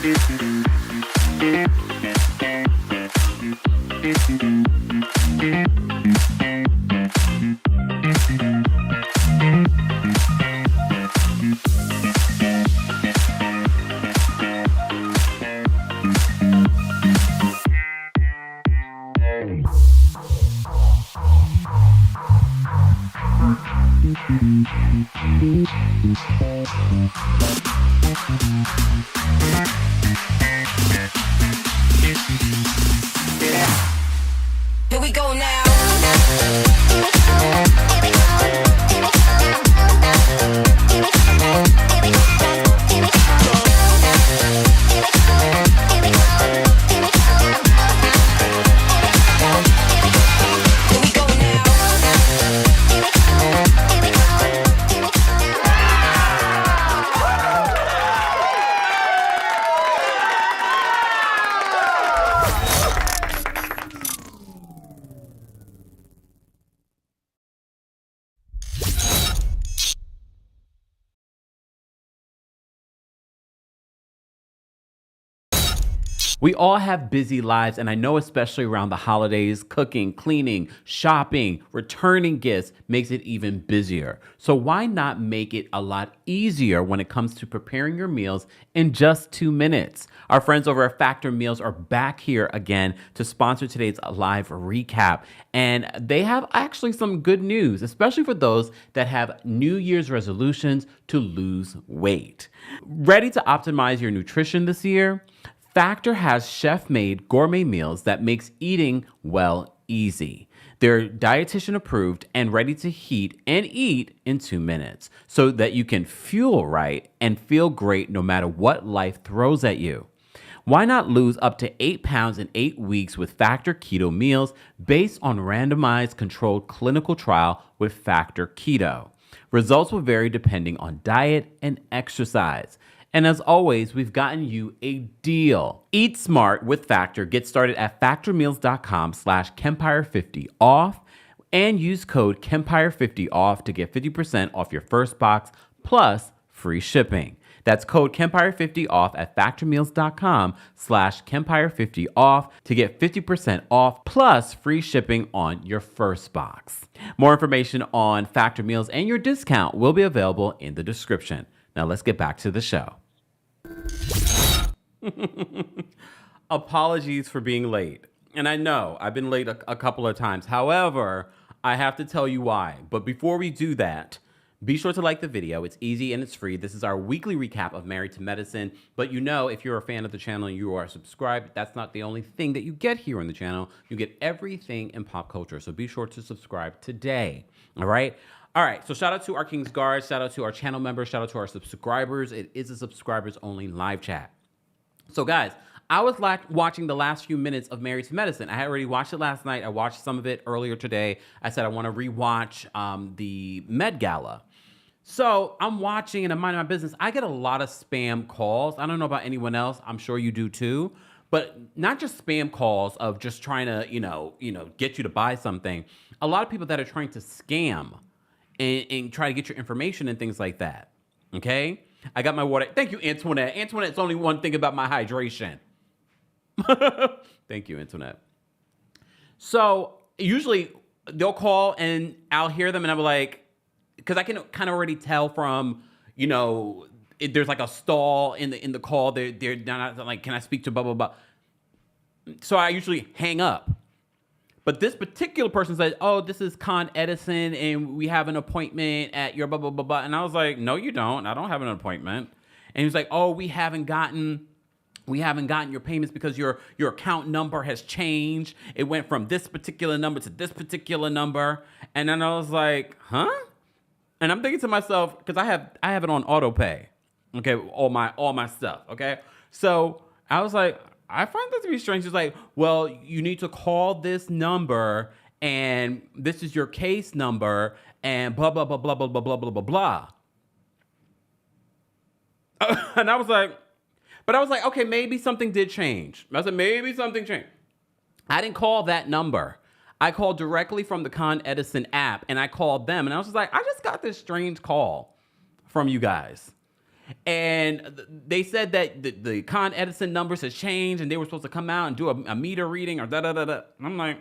Here we go now. We all have busy lives, and I know especially around the holidays, cooking, cleaning, shopping, returning gifts makes it even busier. So why not make it a lot easier when it comes to preparing your meals in just 2 minutes? Our friends over at Factor Meals are back here again to sponsor today's live recap. And they have actually some good news, especially for those that have New Year's resolutions to lose weight. Ready to optimize your nutrition this year? Factor has chef-made gourmet meals that makes eating, well, easy. They're dietitian approved and ready to heat and eat in 2 minutes so that you can fuel right and feel great no matter what life throws at you. Why not lose up to 8 pounds in 8 weeks with Factor Keto meals based on randomized controlled clinical trial with Factor Keto? Results will vary depending on diet and exercise. And as always, we've gotten you a deal. Eat smart with Factor. Get started at factormeals.com/Kempire50 off and use code Kempire50 off to get 50% off your first box plus free shipping. That's code Kempire50 off at factormeals.com/Kempire50 off to get 50% off plus free shipping on your first box. More information on Factor Meals and your discount will be available in the description. Now let's get back to the show. Apologies for being late. And I know I've been late a couple of times. However, I have to tell you why. But before we do that, be sure to like the video. It's easy and it's free. This is our weekly recap of Married to Medicine. But you know, if you're a fan of the channel and you are subscribed, that's not the only thing that you get here on the channel. You get everything in pop culture. So be sure to subscribe today. All right? All right, so shout out to our King's Guards, shout out to our channel members, shout out to our subscribers. It is a subscribers only live chat. So guys, I was watching the last few minutes of Married to Medicine. I had already watched it last night. I watched some of it earlier today. I said I want to rewatch the Med Gala. So I'm watching and I'm minding my business. I get a lot of spam calls. I don't know about anyone else. I'm sure you do too. But not just spam calls of just trying to, get you to buy something. A lot of people that are trying to scam and try to get your information and things like that. Okay? I got my water. Thank you, Antoinette. Antoinette's only one thing about my hydration. Thank you, Antoinette. So usually they'll call and I'll hear them and I'm like, because I can kind of already tell from, there's like a stall in the call. They're not like, can I speak to blah, blah, blah. So I usually hang up. But this particular person said, oh, this is Con Edison, and we have an appointment at your blah, blah, blah, blah. And I was like, no, you don't. I don't have an appointment. And he was like, oh, we haven't gotten your payments because your account number has changed. It went from this particular number to this particular number. And then I was like, huh? And I'm thinking to myself, because I have it on auto pay. Okay, all my stuff. Okay. So I was like, I find that to be strange. It's like, well, you need to call this number and this is your case number and blah, blah, blah, blah, blah, blah, blah, blah, blah, blah. And I was like, okay, maybe something did change. I said, maybe something changed. I didn't call that number. I called directly from the Con Edison app and I called them and I was just like, I just got this strange call from you guys. And they said that the Con Edison numbers has changed and they were supposed to come out and do a meter reading or da-da-da-da. I'm like,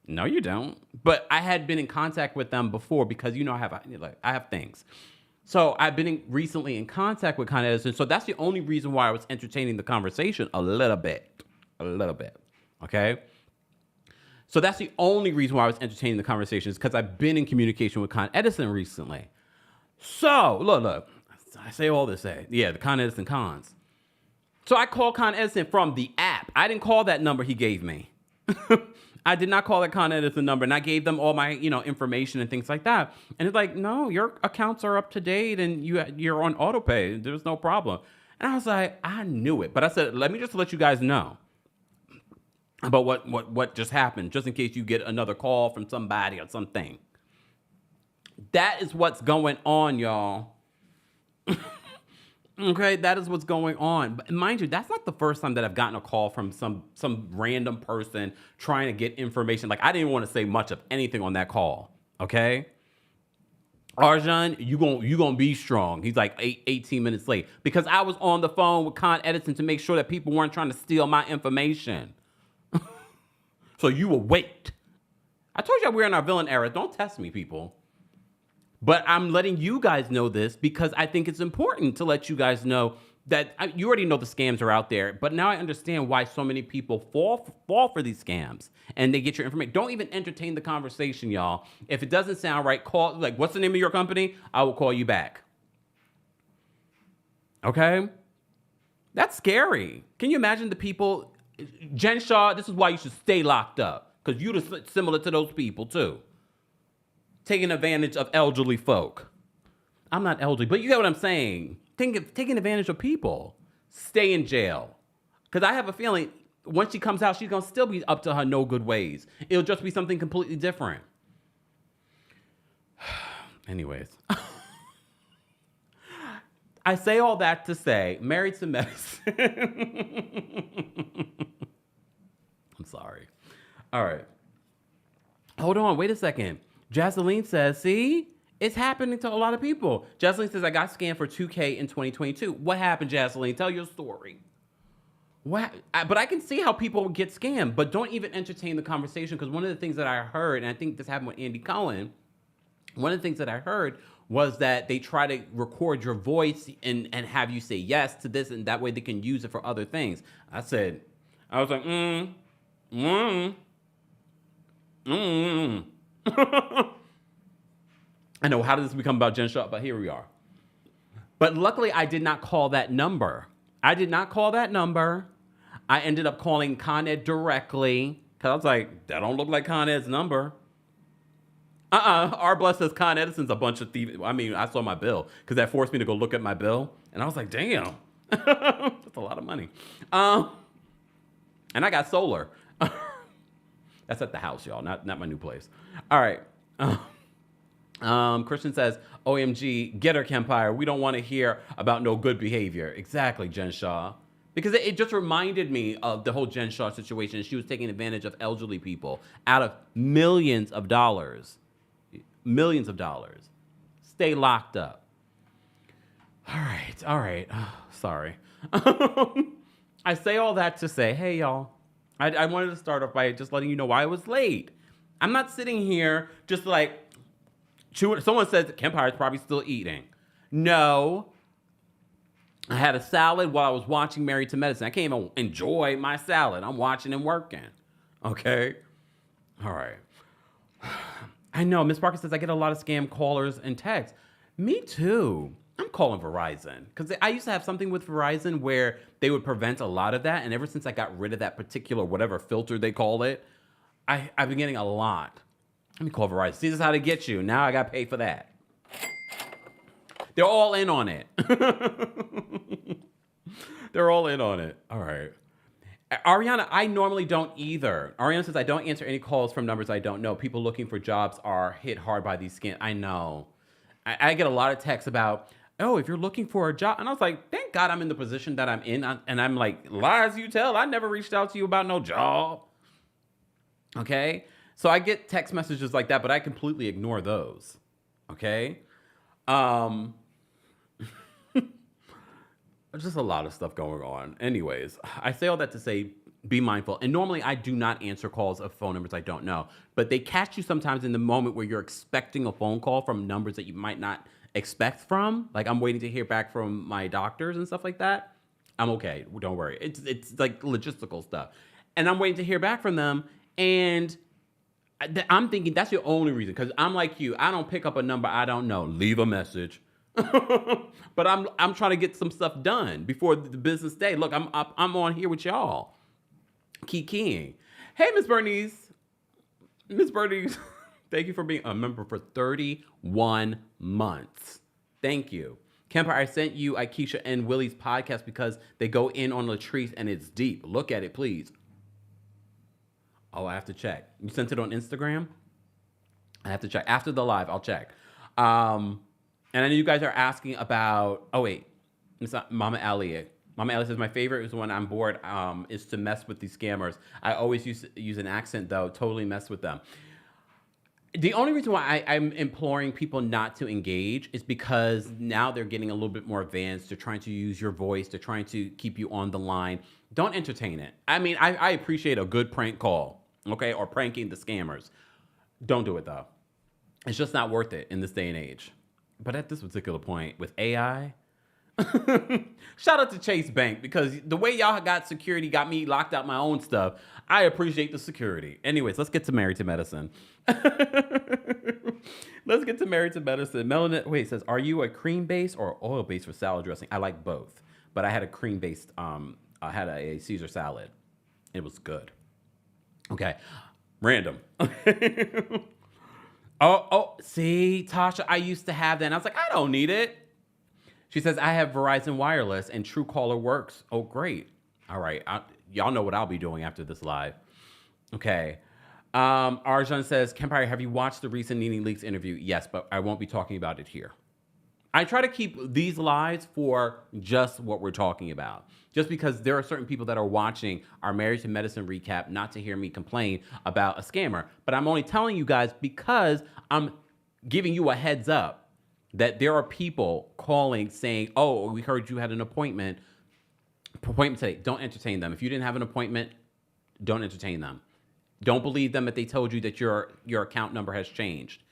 no, you don't. But I had been in contact with them before because, I have things. So I've been recently in contact with Con Edison. So that's the only reason why I was entertaining the conversation a little bit. Okay? So that's the only reason why I was entertaining the conversation is because I've been in communication with Con Edison recently. So, look. I say all this, the Con Edison cons. So I called Con Edison from the app. I didn't call that number he gave me. I did not call that Con Edison number, and I gave them all my, information and things like that. And it's like, no, your accounts are up to date, and you're on auto pay. There's no problem. And I was like, I knew it, but I said, let me just let you guys know about what just happened, just in case you get another call from somebody or something. That is what's going on, y'all. Okay, that is what's going on. But mind you, that's not the first time that I've gotten a call from some random person trying to get information. Like, I didn't want to say much of anything on that call, okay? Arjan, you gonna be strong. He's like 18 minutes late because I was on the phone with Con Edison to make sure that people weren't trying to steal my information. So you will wait. I told you we're in our villain era. Don't test me, people. But I'm letting you guys know this because I think it's important to let you guys know that you already know the scams are out there. But now I understand why so many people fall for these scams and they get your information. Don't even entertain the conversation, y'all. If it doesn't sound right, call, like, what's the name of your company? I will call you back. Okay? That's scary. Can you imagine the people? Jen Shah, this is why you should stay locked up because you're similar to those people too. Taking advantage of elderly folk. I'm not elderly, but you get what I'm saying. Taking advantage of people. Stay in jail. Because I have a feeling once she comes out, she's going to still be up to her no good ways. It'll just be something completely different. Anyways. I say all that to say, Married to Medicine. I'm sorry. All right. Hold on. Wait a second. Jaseline says, see, it's happening to a lot of people. Jaseline says, I got scammed for $2,000 in 2022. What happened, Jaseline? Tell your story. But I can see how people get scammed, but don't even entertain the conversation because one of the things that I heard, and I think this happened with Andy Cohen, one of the things that I heard was that they try to record your voice and have you say yes to this, and that way they can use it for other things. I was like, I know, how did this become about Jen Shah? But here we are. But luckily, I did not call that number. I ended up calling Con Ed directly because I was like, that don't look like Con Ed's number. R Bless says Con Edison's a bunch of thieves. I mean, I saw my bill because that forced me to go look at my bill. And I was like, damn, that's a lot of money. And I got solar. That's at the house, y'all, not my new place. All right. Christian says, OMG, get her, Kempire. We don't want to hear about no good behavior. Exactly, Jen Shah. Because it just reminded me of the whole Jen Shah situation. She was taking advantage of elderly people out of millions of dollars. Millions of dollars. Stay locked up. All right. Oh, sorry. I say all that to say, hey, y'all. I wanted to start off by just letting you know why I was late. I'm not sitting here just like chewing. Someone says the Kempire is probably still eating. No. I had a salad while I was watching Married to Medicine. I can't even enjoy my salad. I'm watching and working. Okay? All right. I know. Miss Parker says I get a lot of scam callers and texts. Me too. I'm calling Verizon because I used to have something with Verizon where they would prevent a lot of that. And ever since I got rid of that particular whatever filter they call it, I've been getting a lot. Let me call Verizon. See, this is how to get you. Now I got to pay for that. They're all in on it. They're all in on it. All right. Ariana, I normally don't either. Ariana says, I don't answer any calls from numbers I don't know. People looking for jobs are hit hard by these scams. I know. I get a lot of texts about, oh, if you're looking for a job. And I was like, thank God I'm in the position that I'm in. And I'm like, lies you tell. I never reached out to you about no job. Okay? So I get text messages like that, but I completely ignore those. Okay? There's just a lot of stuff going on. Anyways, I say all that to say be mindful. And normally I do not answer calls of phone numbers I don't know, but they catch you sometimes in the moment where you're expecting a phone call from numbers that you might not expect from. Like I'm waiting to hear back from my doctors and stuff like that. I'm okay. Don't worry. It's like logistical stuff. And I'm waiting to hear back from them. And I'm thinking that's your only reason. Because I'm like you. I don't pick up a number I don't know. Leave a message. But I'm trying to get some stuff done before the business day. Look, I'm on here with y'all. Kikiing. Hey, Miss Bernice. Miss Bernice, thank you for being a member for 31 months. Thank you. Kempire, I sent you Aikisha and Willie's podcast because they go in on Latrice and it's deep. Look at it, please. Oh, I have to check. You sent it on Instagram? I have to check. After the live, I'll check. And I know you guys are asking about, oh wait, it's not Mama Elliot. Mama Elliot says, my favorite is when I'm bored is to mess with these scammers. I always use an accent though, totally mess with them. The only reason why I'm imploring people not to engage is because now they're getting a little bit more advanced. They're trying to use your voice. They're trying to keep you on the line. Don't entertain it. I mean, I appreciate a good prank call, okay, or pranking the scammers. Don't do it though. It's just not worth it in this day and age. But at this particular point with AI, shout out to Chase Bank because the way y'all got security got me locked out my own stuff. I appreciate the security. Anyways, let's get to Married to Medicine. Let's get to Married to Medicine. Melanin, wait, it says, are you a cream-based or oil-based for salad dressing? I like both, but I had a cream-based, I had a Caesar salad. It was good. Okay, random. Oh, see, Tasha, I used to have that. And I was like, I don't need it. She says, I have Verizon Wireless and Truecaller works. Oh, great. All right. Y'all know what I'll be doing after this live. Okay. Arjun says, Kempire, have you watched the recent Nene Leakes interview? Yes, but I won't be talking about it here. I try to keep these lives for just what we're talking about. Just because there are certain people that are watching our Married to Medicine recap, not to hear me complain about a scammer. But I'm only telling you guys because I'm giving you a heads up that there are people calling saying, oh, we heard you had an appointment today. Don't entertain them. If you didn't have an appointment, don't entertain them. Don't believe them if they told you that your account number has changed.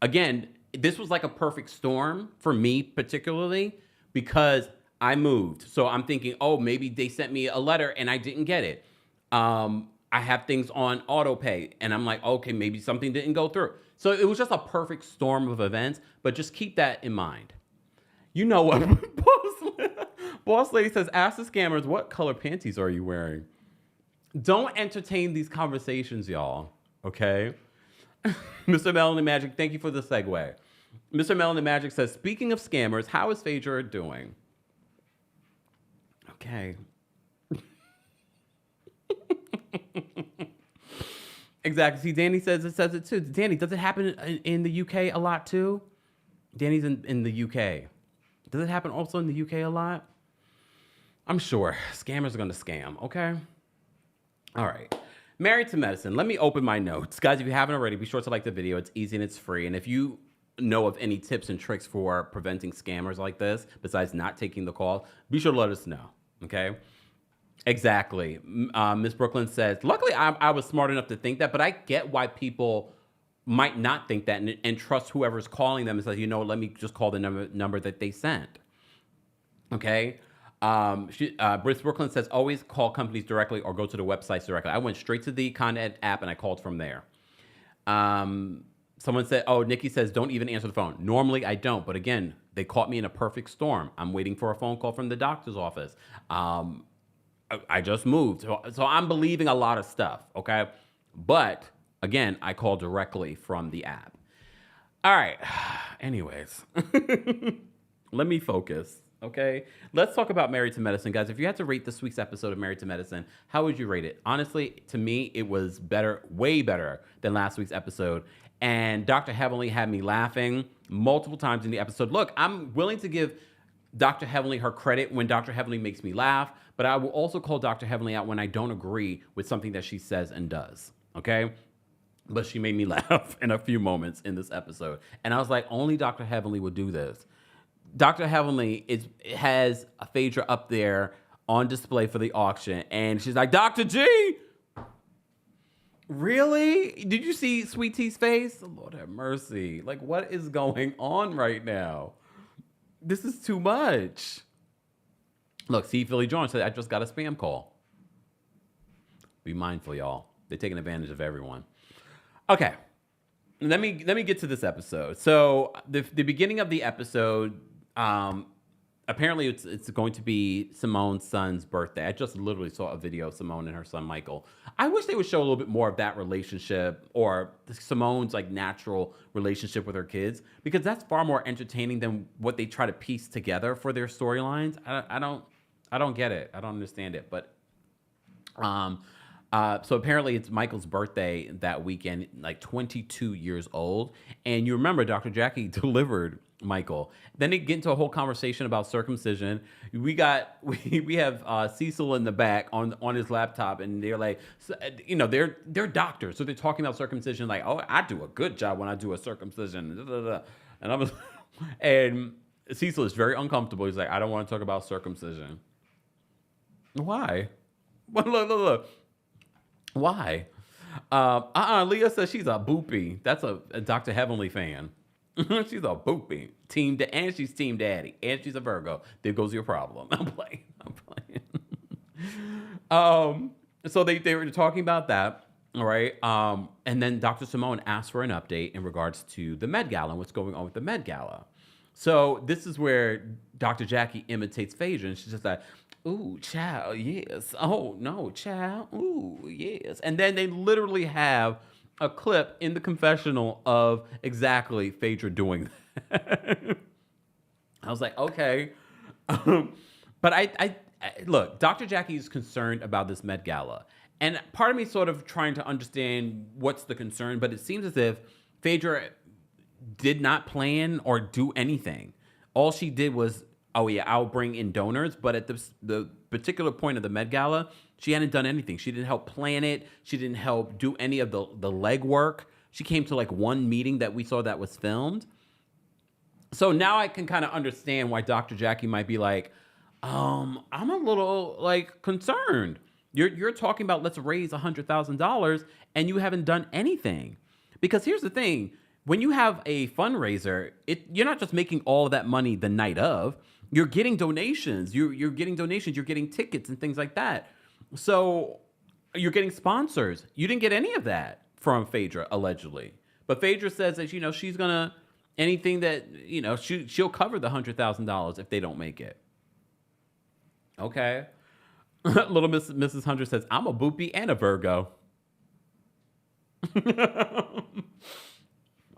Again, this was like a perfect storm for me particularly because I moved. So I'm thinking, oh, maybe they sent me a letter and I didn't get it. I have things on auto pay and I'm like, okay, maybe something didn't go through. So it was just a perfect storm of events, but just keep that in mind. You know what? Boss Lady says, ask the scammers, what color panties are you wearing? Don't entertain these conversations, y'all. Okay? Mr. Melanin Magic, thank you for the segue. Mr. Melanin Magic says, speaking of scammers, how is Phaedra doing? Okay. Exactly. See, Danny says it too. Danny, does it happen in the UK a lot too? Danny's in the UK. Does it happen also in the UK a lot? I'm sure. Scammers are going to scam, okay? All right. Married to Medicine. Let me open my notes. Guys, if you haven't already, be sure to like the video. It's easy and it's free. And if you know of any tips and tricks for preventing scammers like this, besides not taking the call, be sure to let us know, okay? Exactly. Miss Brooklyn says, luckily I was smart enough to think that, but I get why people might not think that and trust whoever's calling them and says, you know, let me just call the number that they sent. Okay. Miss Brooklyn says, always call companies directly or go to the websites directly. I went straight to the Con Ed app and I called from there. Someone said, oh, Nikki says, don't even answer the phone. Normally I don't, but again, they caught me in a perfect storm. I'm waiting for a phone call from the doctor's office. I just moved. So I'm believing a lot of stuff, okay? But, again, I call directly from the app. All right. Anyways, let me focus, okay? Let's talk about Married to Medicine. Guys, if you had to rate this week's episode of Married to Medicine, how would you rate it? Honestly, to me, it was better, way better than last week's episode. And Dr. Heavenly had me laughing multiple times in the episode. Look, I'm willing to give Dr. Heavenly her credit when Dr. Heavenly makes me laugh, but I will also call Dr. Heavenly out when I don't agree with something that she says and does, okay? But she made me laugh in a few moments in this episode. And I was like, only Dr. Heavenly would do this. Dr. Heavenly has a Phaedra up there on display for the auction, and she's like, Dr. G, really? Did you see Sweet Tea's face? Oh, Lord have mercy. Like, what is going on right now? This is too much. Look, see, Philly Jones said, I just got a spam call. Be mindful, y'all. They're taking advantage of everyone. Okay. Let me get to this episode. So the beginning of the episode, apparently it's going to be Simone's son's birthday. I just literally saw a video of Simone and her son Michael. I wish they would show a little bit more of that relationship, or Simone's like natural relationship with her kids, because that's far more entertaining than what they try to piece together for their storylines. I don't get it. I don't understand it. But so apparently it's Michael's birthday that weekend, like 22 years old. And you remember Dr. Jackie delivered Michael. Then they get into a whole conversation about circumcision. We have Cecil in the back on his laptop, and they're like, they're doctors, so they're talking about circumcision, like, oh, I do a good job when I do a circumcision. And I was, and Cecil is very uncomfortable. He's like, I don't want to talk about circumcision. Why? Well, look. Why? Leah says she's a boopy. That's a Dr. Heavenly fan. She's a boopy. And she's Team Daddy. And she's a Virgo. There goes your problem. I'm playing. So they were talking about that. All right. And then Dr. Simone asked for an update in regards to the Med Gala and what's going on with the Med Gala. So this is where Dr. Jackie imitates Phaedra, and she's just like, ooh, child, yes. Oh, no, child. Ooh, yes. And then they literally have a clip in the confessional of exactly Phaedra doing that. I was like, okay. But I look, Dr. Jackie is concerned about this Met Gala. And part of me sort of trying to understand what's the concern, but it seems as if Phaedra did not plan or do anything. All she did was, oh yeah, I'll bring in donors. But at the particular point of the Met Gala, she hadn't done anything. She didn't help plan it. She didn't help do any of the legwork. She came to like one meeting that we saw that was filmed. So now I can kind of understand why Dr. Jackie might be like, I'm a little like concerned. You're talking about let's raise $100,000 and you haven't done anything. Because here's the thing. When you have a fundraiser, you're not just making all of that money the night of. You're getting donations. You're getting donations. You're getting tickets and things like that. So you're getting sponsors. You didn't get any of that from Phaedra, allegedly. But Phaedra says that, she's going to, anything that, she'll cover the $100,000 if they don't make it. Okay. Little Mrs. Hunter says, I'm a boopy and a Virgo.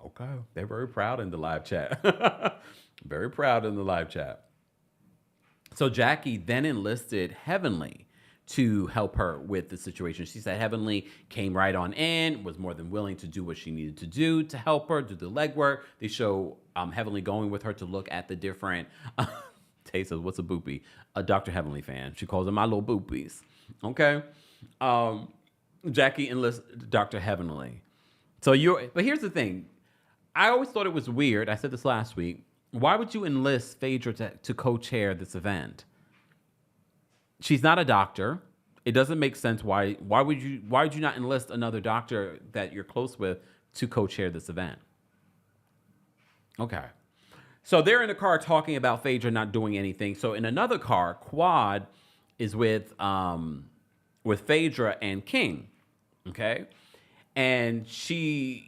Okay. They're very proud in the live chat. Very proud in the live chat. So Jackie then enlisted Heavenly to help her with the situation. She said Heavenly came right on in, was more than willing to do what she needed to do to help her, do the legwork. They show Heavenly going with her to look at the different... Tay says, what's a boopy? A Dr. Heavenly fan. She calls them my little boopies. Okay? Jackie enlists Dr. Heavenly. But here's the thing. I always thought it was weird. I said this last week. Why would you enlist Phaedra to co-chair this event? She's not a doctor. It doesn't make sense. Why would you not enlist another doctor that you're close with to co-chair this event? Okay. So they're in the car talking about Phaedra not doing anything. So in another car, Quad is with Phaedra and King. Okay. And she,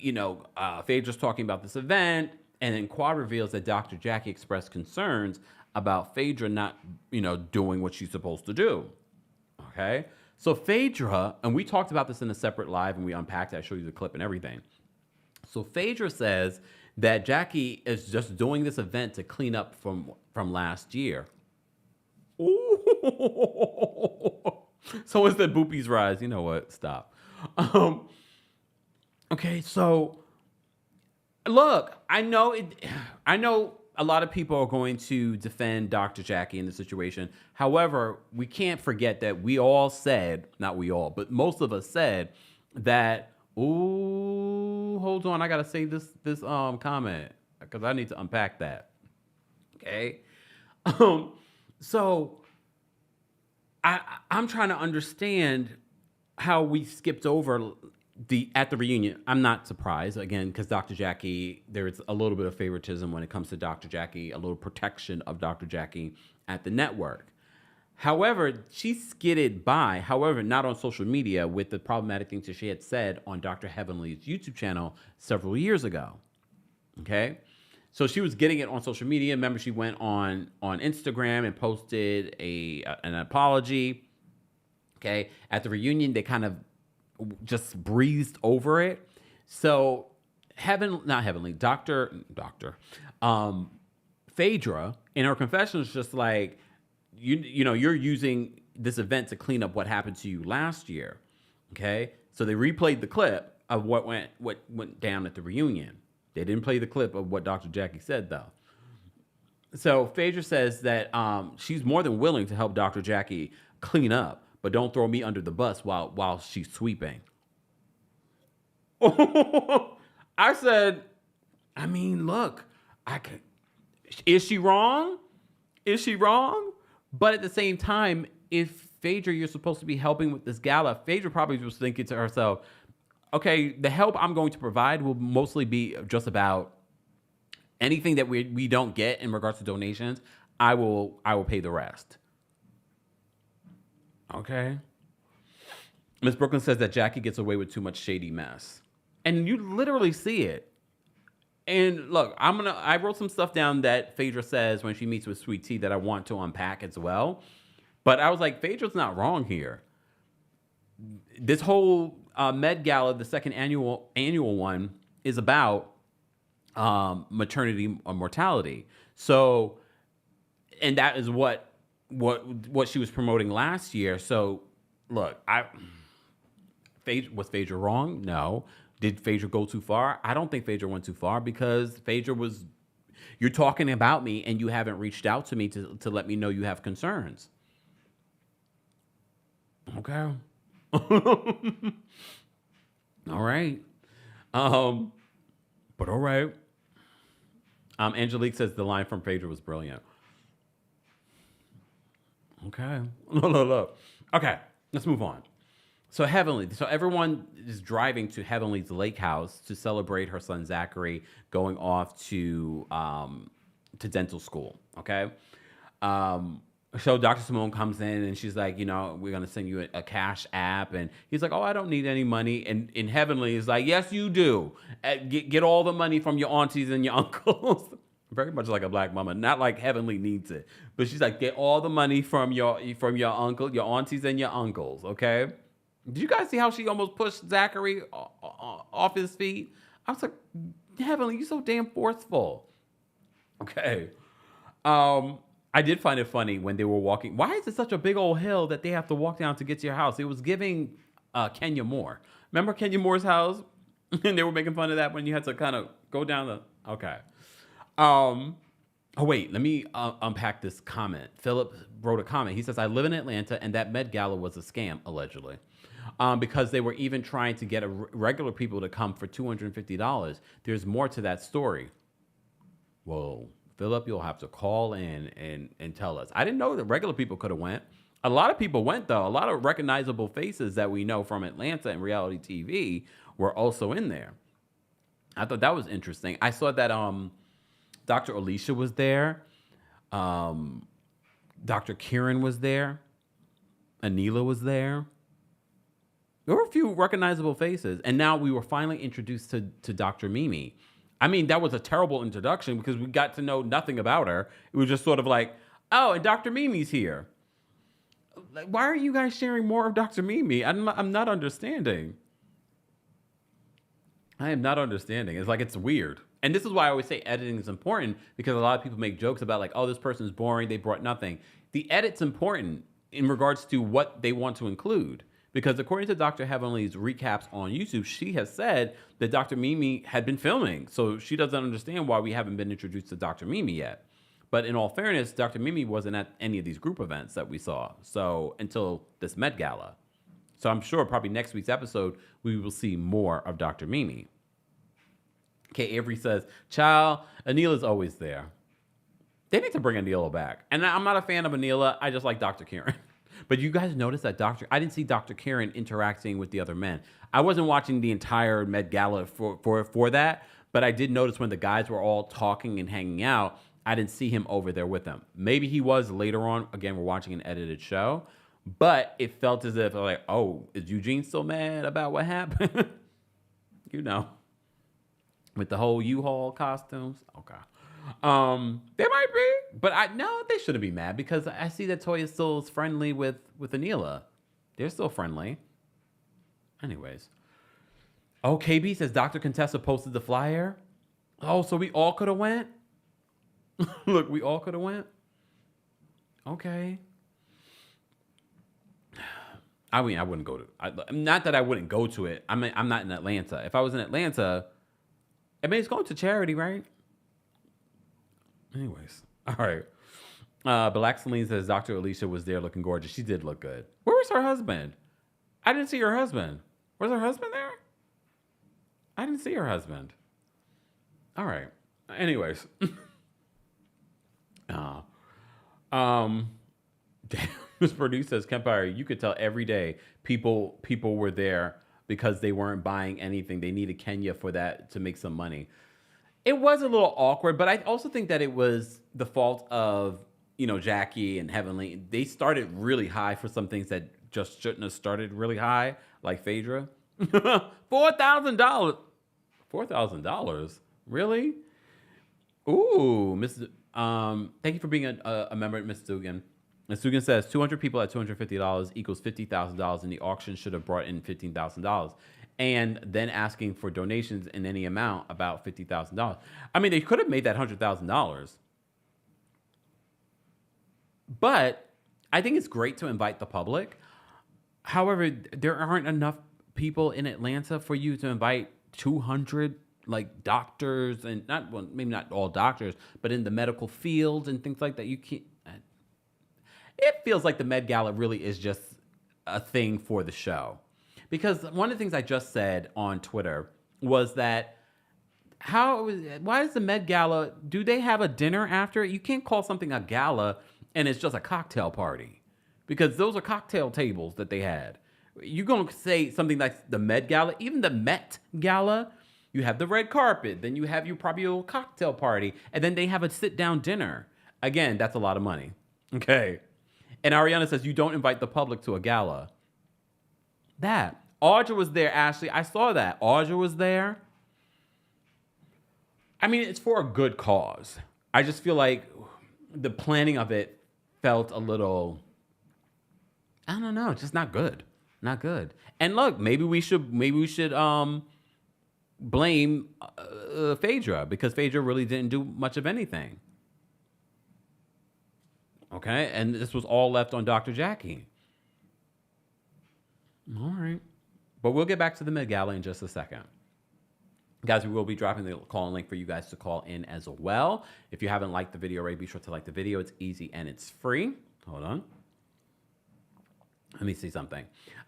Phaedra's talking about this event, and then Quad reveals that Dr. Jackie expressed concerns about Phaedra not, doing what she's supposed to do. Okay? So Phaedra, and we talked about this in a separate live, and we unpacked it. I showed you the clip and everything. So Phaedra says that Jackie is just doing this event to clean up from last year. Ooh. Someone said boopies rise. You know what? Stop. Okay, so look, I know a lot of people are going to defend Dr. Jackie in the situation. However, we can't forget that we all said, not we all, but most of us said that, ooh, hold on, I gotta save this comment because I need to unpack that. Okay. So I'm trying to understand how we skipped over at the reunion. I'm not surprised again because Dr. Jackie, there's a little bit of favoritism when it comes to Dr. Jackie, a little protection of Dr. Jackie at the network. However, she skidded by, however, not on social media with the problematic things that she had said on Dr. Heavenly's YouTube channel several years ago. Okay. So she was getting it on social media. Remember, she went on Instagram and posted an apology. Okay. At the reunion, they kind of just breezed over it. So Phaedra in her confession is just like, you know, you're using this event to clean up what happened to you last year. Okay. So they replayed the clip of what went down at the reunion. They didn't play the clip of what Dr. Jackie said, though. So Phaedra says that she's more than willing to help Dr. Jackie clean up, but don't throw me under the bus while she's sweeping. I said, I mean, look, is she wrong? Is she wrong? But at the same time, if Phaedra, you're supposed to be helping with this gala, Phaedra probably was thinking to herself, okay, the help I'm going to provide will mostly be just about anything that we don't get in regards to donations. I will pay the rest. Okay. Miss Brooklyn says that Jackie gets away with too much shady mess. And you literally see it. And look, I wrote some stuff down that Phaedra says when she meets with Sweet Tea that I want to unpack as well. But I was like, Phaedra's not wrong here. This whole Med Gala, the second annual one, is about maternity or mortality. So, and that is what she was promoting last year. So, look, was Phaedra wrong? No. Did Phaedra go too far? I don't think Phaedra went too far because Phaedra was, you're talking about me and you haven't reached out to me to let me know you have concerns. Okay. All right. But all right. Angelique says the line from Phaedra was brilliant. Okay. Look. Okay. Let's move on. So everyone is driving to Heavenly's lake house to celebrate her son Zachary going off to dental school. Okay. So Dr. Simone comes in and she's like, you know, we're gonna send you a cash app, and he's like, oh, I don't need any money. And in Heavenly is like, yes, you do. Get all the money from your aunties and your uncles. Very much like a black mama, not like Heavenly needs it, but she's like, get all the money from your uncle, your aunties and your uncles. Okay. Did you guys see how she almost pushed Zachary off his feet? I was like, Heavenly, you're so damn forceful. Okay. I did find it funny when they were walking. Why is it such a big old hill that they have to walk down to get to your house? It was giving Kenya Moore. Remember Kenya Moore's house? And they were making fun of that when you had to kind of go down the... Okay. Oh, wait. Let me unpack this comment. Philip wrote a comment. He says, I live in Atlanta, and that Met Gala was a scam, allegedly. Because they were even trying to get regular people to come for $250. There's more to that story. Whoa. Philip, you'll have to call in and tell us. I didn't know that regular people could have went. A lot of people went, though. A lot of recognizable faces that we know from Atlanta and reality TV were also in there. I thought that was interesting. I saw that Dr. Alicia was there. Dr. Kieran was there. Anila was there. There were a few recognizable faces. And now we were finally introduced to Dr. Mimi. I mean, that was a terrible introduction because we got to know nothing about her. It was just sort of like, oh, and Dr. Mimi's here. Like, why are you guys sharing more of Dr. Mimi? I'm not understanding. I am not understanding. It's like, it's weird. And this is why I always say editing is important, because a lot of people make jokes about like, oh, this person's boring. They brought nothing. The edit's important in regards to what they want to include. Because according to Dr. Heavenly's recaps on YouTube, she has said that Dr. Mimi had been filming. So she doesn't understand why we haven't been introduced to Dr. Mimi yet. But in all fairness, Dr. Mimi wasn't at any of these group events that we saw. So until this Met Gala. So I'm sure probably next week's episode, we will see more of Dr. Mimi. Okay, Avery says, child, Anila's always there. They need to bring Anila back. And I'm not a fan of Anila. I just like Dr. Karen. But you guys notice that I didn't see Dr. Karen interacting with the other men. I wasn't watching the entire Met Gala for that, but I did notice when the guys were all talking and hanging out, I didn't see him over there with them. Maybe he was later on. Again, we're watching an edited show, but it felt as if like, oh, is Eugene still mad about what happened? You know, with the whole U-Haul costumes. Okay. They might be, but they shouldn't be mad because I see that Toya still is friendly with Anila. They're still friendly. Anyways. Oh, KB says Dr. Contessa posted the flyer. Oh, so we all could have went? Look, we all could have went? Okay. I mean, I wouldn't go to not that I wouldn't go to it. I mean, I'm not in Atlanta. If I was in Atlanta, I mean, it's going to charity, right? Anyways, all right. Black Celine says Dr. Alicia was there looking gorgeous. She did look good. Where was her husband? I didn't see her husband. Was her husband there? I didn't see her husband. All right. Anyways. Damn. Ms. Purdue says, Kempire, you could tell every day people were there because they weren't buying anything. They needed Kenya for that to make some money. It was a little awkward, but I also think that it was the fault of, Jackie and Heavenly. They started really high for some things that just shouldn't have started really high, like Phaedra. $4,000. $4,000? Really? Ooh, thank you for being a member, Ms. Dugan. Ms. Dugan says 200 people at $250 equals $50,000, and the auction should have brought in $15,000. And then asking for donations in any amount, about $50,000. I mean, they could have made that $100,000. But I think it's great to invite the public. However, there aren't enough people in Atlanta for you to invite 200 doctors and maybe not all doctors, but in the medical field and things like that. You can't. It feels like the Med Gala really is just a thing for the show. Because one of the things I just said on Twitter was that why is the Met Gala, do they have a dinner after? You can't call something a gala and it's just a cocktail party. Because those are cocktail tables that they had. You're going to say something like the Met Gala, even the Met Gala, you have the red carpet, then you have your probably a cocktail party, and then they have a sit-down dinner. Again, that's a lot of money. Okay. And Ariana says, you don't invite the public to a gala. That. Audra was there, Ashley. I saw that. Audra was there. I mean, it's for a good cause. I just feel like the planning of it felt a little, I don't know, just not good. Not good. And look, maybe we should blame Phaedra because Phaedra really didn't do much of anything. Okay, and this was all left on Dr. Jackie. All right. But we'll get back to the Met Gala in just a second. Guys, we will be dropping the call-in link for you guys to call in as well. If you haven't liked the video already, be sure to like the video. It's easy and it's free. Hold on. Let me see something.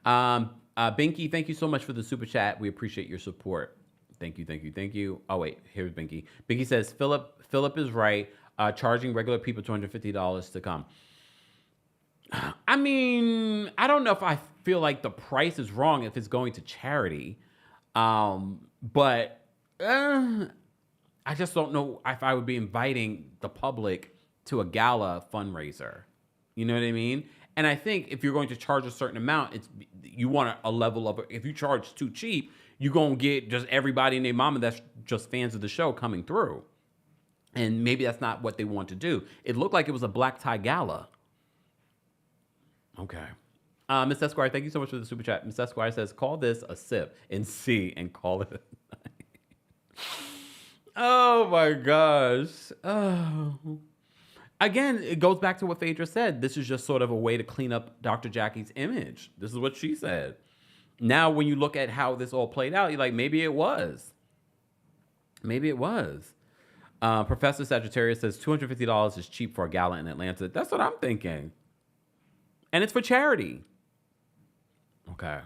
Binky, thank you so much for the super chat. We appreciate your support. Thank you, thank you, thank you. Oh, wait, here's Binky. Binky says, Philip is right. Charging regular people $250 to come. I mean, I don't know if I feel like the price is wrong if it's going to charity. But I just don't know if I would be inviting the public to a gala fundraiser. You know what I mean? And I think if you're going to charge a certain amount, you want a level of, if you charge too cheap, you're going to get just everybody and their mama that's just fans of the show coming through. And maybe that's not what they want to do. It looked like it was a black tie gala. Okay. Miss Esquire, thank you so much for the super chat. Miss Esquire says, call this a sip and see and call it a night. Oh my gosh. Oh. Again, it goes back to what Phaedra said. This is just sort of a way to clean up Dr. Jackie's image. This is what she said. Now, when you look at how this all played out, you're like, maybe it was. Maybe it was. Professor Sagittarius says $250 is cheap for a gala in Atlanta. That's what I'm thinking. And it's for charity. Okay.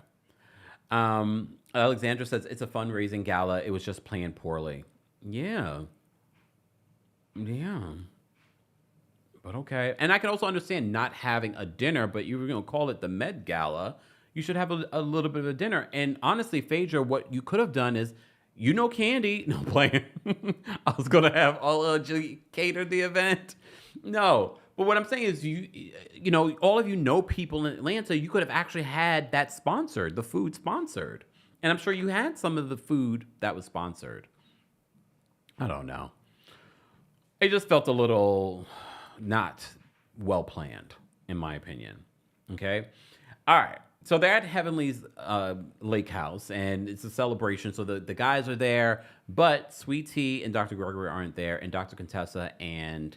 Alexandra says it's a fundraising gala. It was just planned poorly. Yeah. Yeah. But okay. And I can also understand not having a dinner, but you were going to call it the Med Gala. You should have a little bit of a dinner. And honestly, Phaedra, what you could have done is, Candy. No, playing. I was going to have all cater the event. No. But what I'm saying is, all of people in Atlanta, you could have actually had that sponsored, the food sponsored. And I'm sure you had some of the food that was sponsored. I don't know. It just felt a little not well planned, in my opinion. Okay. All right. So they're at Heavenly's lake house, and it's a celebration. So the guys are there, but Sweet Tea and Dr. Gregory aren't there, and Dr. Contessa and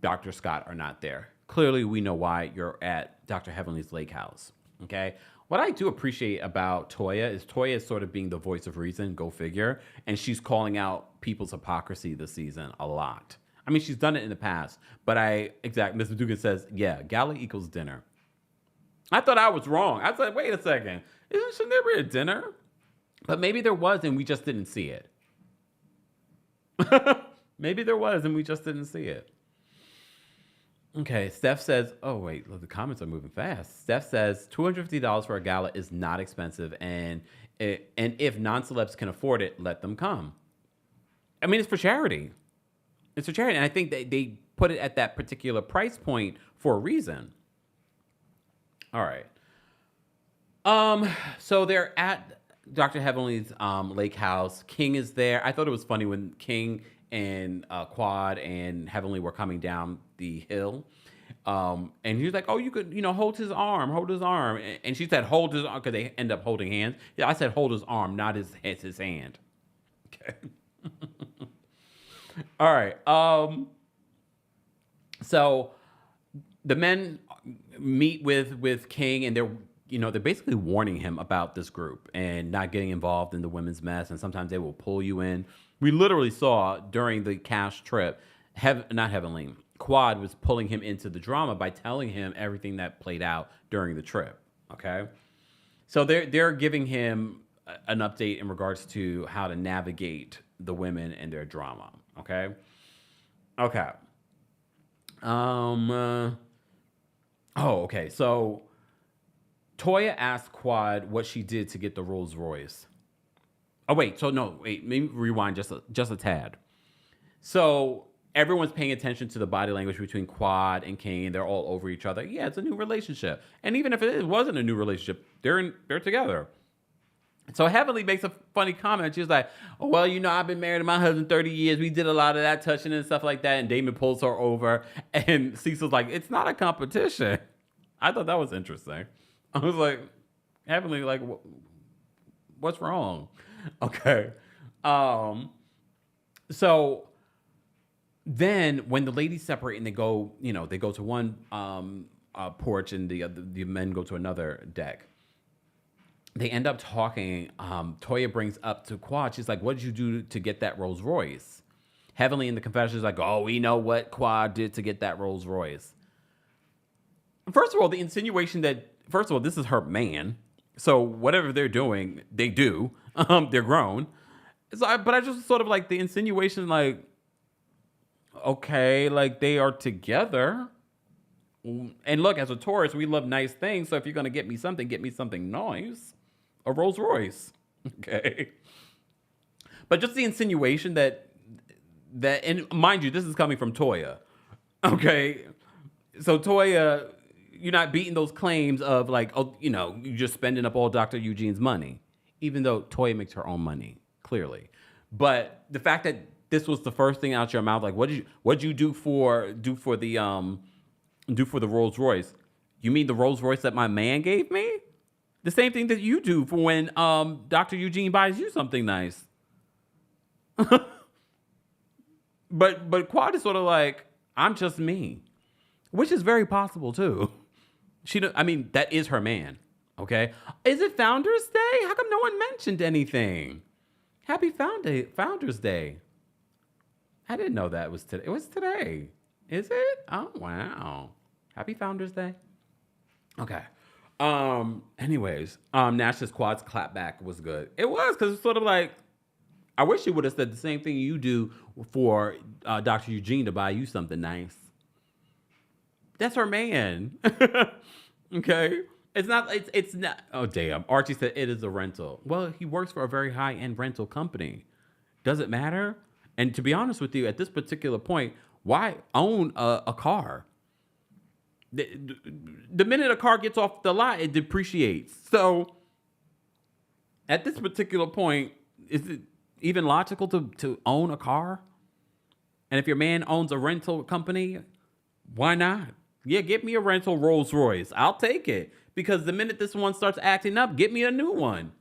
Dr. Scott are not there. Clearly, we know why you're at Dr. Heavenly's lake house. Okay. What I do appreciate about Toya is sort of being the voice of reason, go figure, and she's calling out people's hypocrisy this season a lot. I mean, she's done it in the past, but Mr. Dugan says, yeah, gala equals dinner. I thought I was wrong. I said, wait a second. Shouldn't there be a dinner? But maybe there was, and we just didn't see it. Maybe there was, and we just didn't see it. Okay, Steph says, oh, wait, the comments are moving fast. Steph says $250 for a gala is not expensive, and if non-celebs can afford it, let them come. I mean, it's for charity. It's for charity, and I think they put it at that particular price point for a reason. All right. So they're at Dr. Heavenly's lake house. King is there. I thought it was funny when King and Quad and Heavenly were coming down the hill. And he was like, oh, you could, hold his arm. And she said, hold his arm, because they end up holding hands. Yeah, I said, hold his arm, not his hand. Okay. All right. So the men meet with King, and they're basically warning him about this group and not getting involved in the women's mess. And sometimes they will pull you in. We literally saw during the cash trip, not Heavenly, Quad was pulling him into the drama by telling him everything that played out during the trip. Okay. So they're giving him an update in regards to how to navigate the women and their drama. Okay. Okay. Okay. So Toya asked Quad what she did to get the Rolls Royce. Oh, wait. So no, wait. Maybe rewind just a tad. So everyone's paying attention to the body language between Quad and King. They're all over each other. Yeah, it's a new relationship. And even if it wasn't a new relationship, they're together. So Heavenly makes a funny comment. She's like, oh, well, I've been married to my husband 30 years. We did a lot of that touching and stuff like that. And Damon pulls her over. And Cecil's like, it's not a competition. I thought that was interesting. I was like, Heavenly, like, what's wrong? Okay. So then when the ladies separate and they go to one porch and the men go to another deck, they end up talking. Toya brings up to Quad. She's like, what did you do to get that Rolls Royce? Heavenly in the confession is like, oh, we know what Quad did to get that Rolls Royce. First of all, the insinuation that, this is her man. So whatever they're doing, they do. They're grown. But I just sort of like the insinuation, like, okay, like they are together. And look, as a Taurus, we love nice things. So if you're going to get me something nice. A Rolls Royce. Okay. But just the insinuation that, and mind you, this is coming from Toya. Okay. So Toya, you're not beating those claims of like, oh, you're just spending up all Dr. Eugene's money, even though Toya makes her own money, clearly. But the fact that this was the first thing out your mouth, like, what'd you do for the Rolls Royce? You mean the Rolls Royce that my man gave me? The same thing that you do for when Dr. Eugene buys you something nice. But Quad is sort of like, I'm just me, which is very possible too. That is her man. Okay. Is it Founders Day? How come no one mentioned anything? Happy Founders Day. I didn't know that was today. It was today. Is it? Oh, wow. Happy Founders Day. Okay. Anyways, Nash's Quad's clapback was good. It was, because it's sort of like, I wish you would have said the same thing you do for Dr. Eugene to buy you something nice. That's her man. Okay. It's not. Oh, damn. Archie said it is a rental. Well, he works for a very high-end rental company. Does it matter? And to be honest with you, at this particular point, why own a car? The minute a car gets off the lot, it depreciates. So at this particular point, is it even logical to own a car? And if your man owns a rental company, why not? Yeah, get me a rental Rolls Royce. I'll take it. Because the minute this one starts acting up, get me a new one.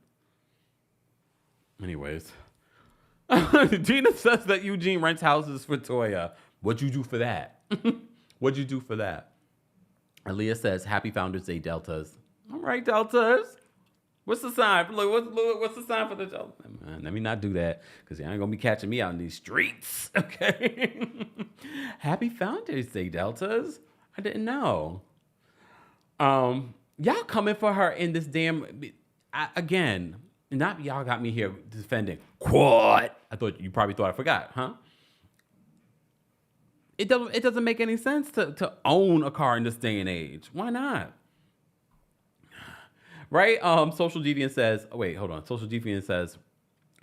Anyways. Gina says that Eugene rents houses for Toya. What'd you do for that? What'd you do for that? Aaliyah says, Happy Founders Day, Deltas. All right, Deltas. What's the sign? Look, what's the sign for the Delta? Man, let me not do that, because you ain't going to be catching me out in these streets. Okay? Happy Founders Day, Deltas. I didn't know. Y'all coming for her in this damn... again, not y'all got me here defending. Quad. You probably thought I forgot, huh? It doesn't make any sense to own a car in this day and age. Why not? Right? Social Deviant says, oh, wait, hold on. Social Deviant says,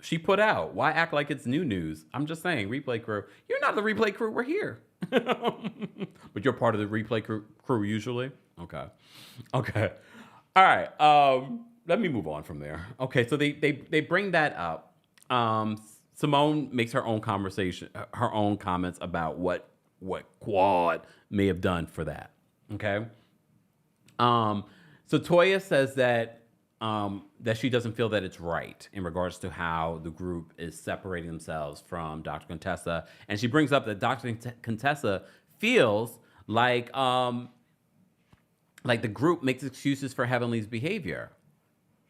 she put out. Why act like it's new news? I'm just saying, replay crew. You're not the replay crew. We're here. But you're part of the replay crew usually? Okay. All right. Let me move on from there. Okay, so they bring that up. Simone makes her own comments about what Quad may have done for that. Okay. So Toya says that she doesn't feel that it's right in regards to how the group is separating themselves from Dr. Contessa, and she brings up that Dr. Contessa feels like the group makes excuses for Heavenly's behavior.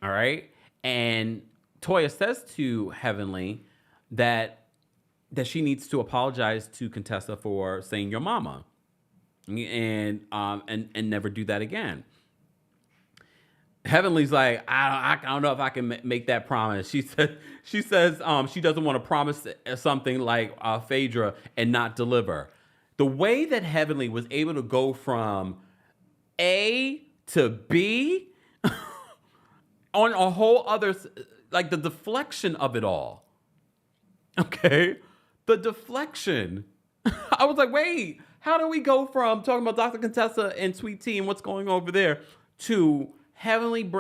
All right, and Toya says to Heavenly that she needs to apologize to Contessa for saying your mama, and never do that again. Heavenly's like, I don't know if I can make that promise. She says she doesn't want to promise something like Phaedra and not deliver. The way that Heavenly was able to go from A to B on a whole other, like the deflection of it all. Okay, the deflection. I was like, wait, how do we go from talking about Dr. Contessa and Sweet Tea and what's going over there to Heavenly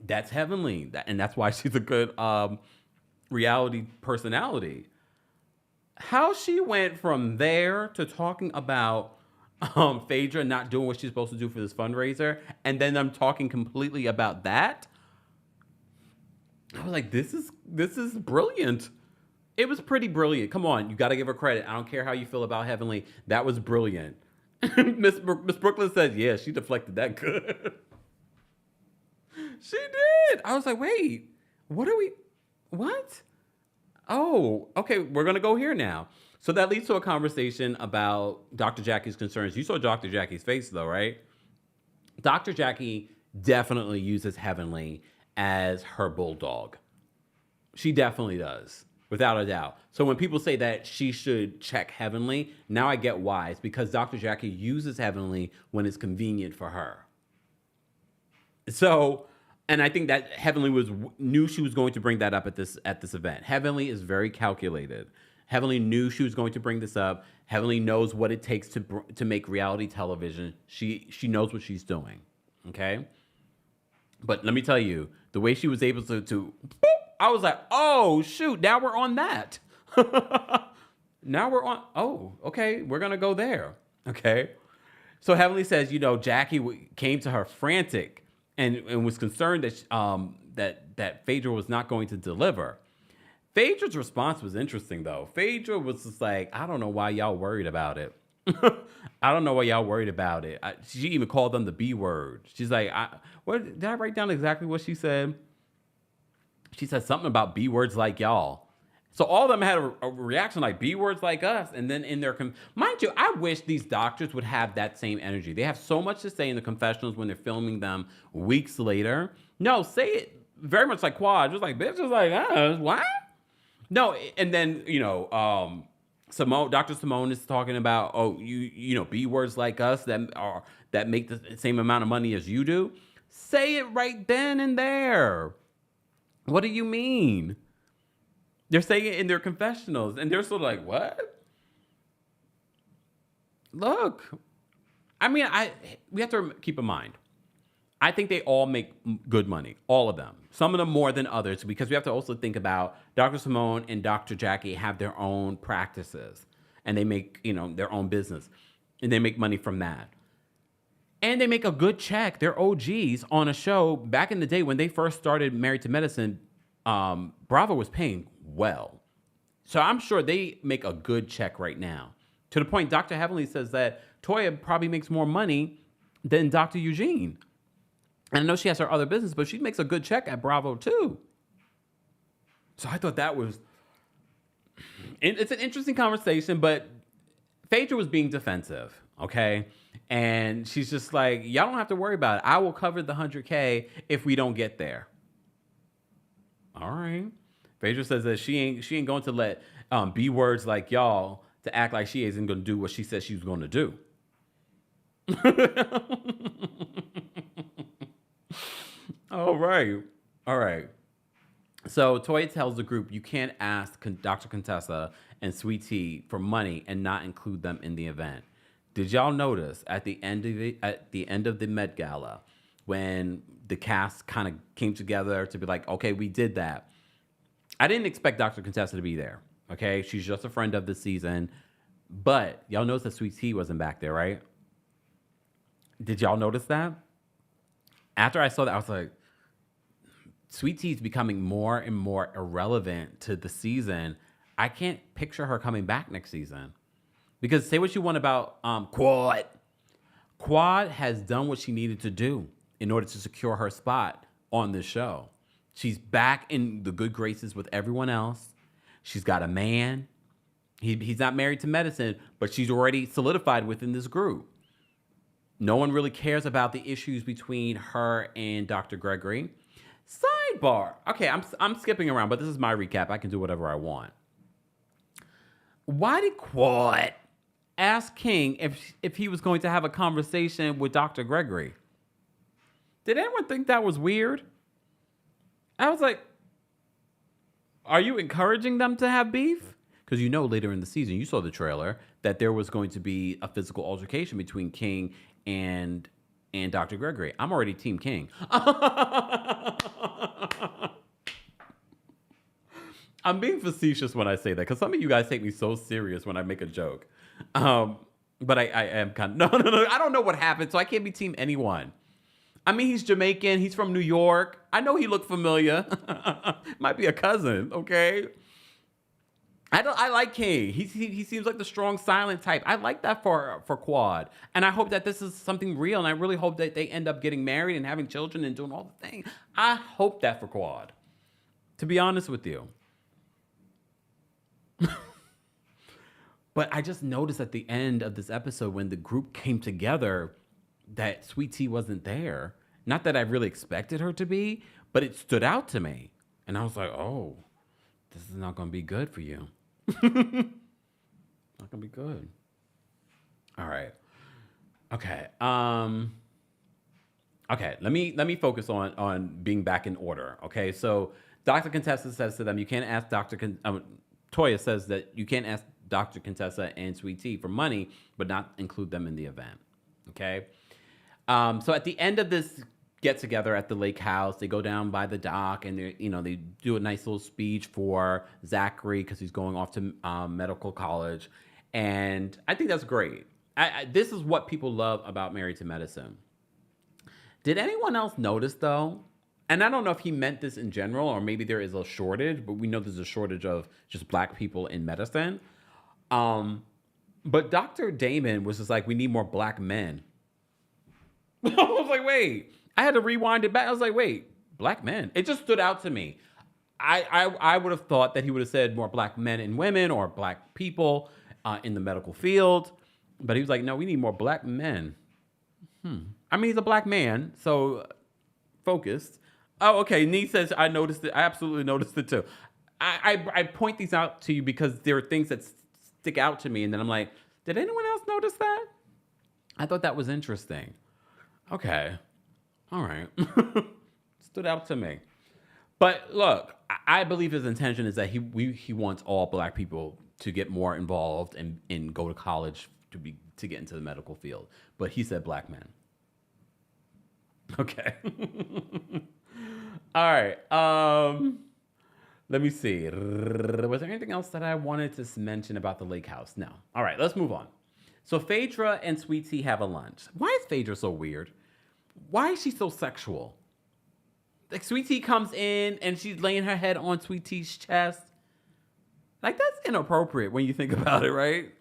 that's Heavenly, and that's why she's a good reality personality. How she went from there to talking about Phaedra not doing what she's supposed to do for this fundraiser, and then I'm talking completely about that. I was like, this is brilliant. It was pretty brilliant. Come on, you got to give her credit. I don't care how you feel about Heavenly. That was brilliant. Miss Brooklyn said, yeah, she deflected that good. She did. I was like, wait, what? Oh, okay, we're going to go here now. So that leads to a conversation about Dr. Jackie's concerns. You saw Dr. Jackie's face, though, right? Dr. Jackie definitely uses Heavenly as her bulldog. She definitely does. Without a doubt. So when people say that she should check Heavenly, now I get why. It's because Dr. Jackie uses Heavenly when it's convenient for her. So, and I think that Heavenly knew she was going to bring that up at this event. Heavenly is very calculated. Heavenly knew she was going to bring this up. Heavenly knows what it takes to make reality television. She knows what she's doing. Okay? But let me tell you, the way she was able to boop, I was like, oh, shoot, now we're on that. Now we're on, oh, okay, we're going to go there. Okay. So Heavenly says, Jackie came to her frantic and was concerned that that Phaedra was not going to deliver. Phaedra's response was interesting, though. Phaedra was just like, I don't know why y'all worried about it. I don't know why y'all worried about it. She even called them the B word. She's like, did I write down exactly what she said? She said something about B words like y'all. So all of them had a reaction like B words like us. And then in their, mind you, I wish these doctors would have that same energy. They have so much to say in the confessionals when they're filming them weeks later. No, say it very much like Quad. Just like, bitch, just like us. What? No, and then, Dr. Simone is talking about, oh, you know, B words like us that make the same amount of money as you do. Say it right then and there. What do you mean? They're saying it in their confessionals, and they're sort of like, what? Look, I mean, we have to keep in mind. I think they all make good money, all of them. Some of them more than others, because we have to also think about Dr. Simone and Dr. Jackie have their own practices, and they make, you know, their own business, and they make money from that. And they make a good check. They're OGs on a show. Back in the day when they first started Married to Medicine, Bravo was paying well. So I'm sure they make a good check right now. To the point, Dr. Heavenly says that Toya probably makes more money than Dr. Eugene. And I know she has her other business, but she makes a good check at Bravo too. So I thought that was... It's an interesting conversation, but Phaedra was being defensive, okay? And she's just like, y'all don't have to worry about it. I will cover the 100K if we don't get there. All right. Phaedra says that she ain't going to let B words like y'all to act like she isn't going to do what she said she was going to do. All right. All right. So Toya tells the group you can't ask Dr. Contessa and Sweet Tea for money and not include them in the event. Did y'all notice at the end of the Met Gala when the cast kind of came together to be like, okay, we did that. I didn't expect Dr. Contessa to be there. Okay, she's just a friend of the season, but y'all notice that Sweet Tea wasn't back there, right? Did y'all notice that? After I saw that, I was like, Sweet Tea's becoming more and more irrelevant to the season. I can't picture her coming back next season. Because say what you want about Quad. Quad has done what she needed to do in order to secure her spot on this show. She's back in the good graces with everyone else. She's got a man. He's not married to medicine, but she's already solidified within this group. No one really cares about the issues between her and Dr. Gregory. Sidebar. Okay, I'm skipping around, but this is my recap. I can do whatever I want. Why did Quad ask King if he was going to have a conversation with Dr. Gregory? Did anyone think that was weird? I was like, are you encouraging them to have beef? Because you know later in the season, you saw the trailer, that there was going to be a physical altercation between King and Dr. Gregory. I'm already Team King. I'm being facetious when I say that because some of you guys take me so serious when I make a joke. But I am kind of... No. I don't know what happened, so I can't be Team anyone. I mean, he's Jamaican. He's from New York. I know he looked familiar. Might be a cousin, okay? I like King. He seems like the strong, silent type. I like that for Quad. And I hope that this is something real. And I really hope that they end up getting married and having children and doing all the things. I hope that for Quad. To be honest with you. But I just noticed at the end of this episode when the group came together that Sweet Tea wasn't there. Not that I really expected her to be, but it stood out to me. And I was like, oh, this is not going to be good for you. Not going to be good. All right. Okay. Okay, let me focus on being back in order. Okay, so Dr. Contessa says to them, you can't ask Toya says that you can't ask Dr. Contessa and Sweet Tea for money, but not include them in the event. Okay. So at the end of this get together at the lake house, they go down by the dock and they do a nice little speech for Zachary because he's going off to medical college. And I think that's great. This is what people love about Married to Medicine. Did anyone else notice though? And I don't know if he meant this in general or maybe there is a shortage, but we know there's a shortage of just black people in medicine. But Dr. Damon was just like, we need more black men. I was like, wait. I had to rewind it back. I was like, wait, black men. It just stood out to me. I would have thought that he would have said more black men and women or black people in the medical field. But he was like, no, we need more black men. I mean, he's a black man, so focused. Oh, okay. Nee says, I noticed it. I absolutely noticed it too. I point these out to you because there are things that stick out to me. And then I'm like, did anyone else notice that? I thought that was interesting. Okay. All right. Stood out to me. But look, I believe his intention is that he wants all black people to get more involved and go to college to get into the medical field. But he said black men. Okay. All right. Let me see. Was there anything else that I wanted to mention about the lake house? No. All right, let's move on. So Phaedra and Sweet Tea have a lunch. Why is Phaedra so weird? Why is she so sexual? Like, Sweet Tea comes in and she's laying her head on Sweet Tea's chest. Like, that's inappropriate when you think about it, right?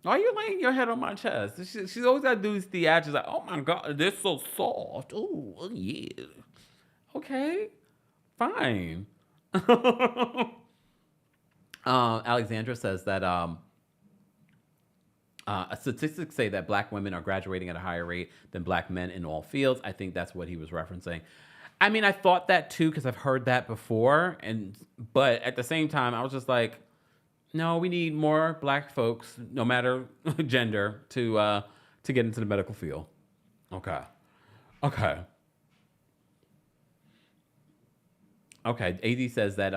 Why are you laying your head on my chest? She's always got to do these theatrics like, oh my God, they're so soft. Oh, yeah. Okay, fine. Alexandra says that statistics say that black women are graduating at a higher rate than black men in all fields. I think that's what he was referencing. I mean, I thought that too because I've heard that before, but at the same time, I was just like, no, we need more black folks, no matter gender, to get into the medical field. Okay. AD says that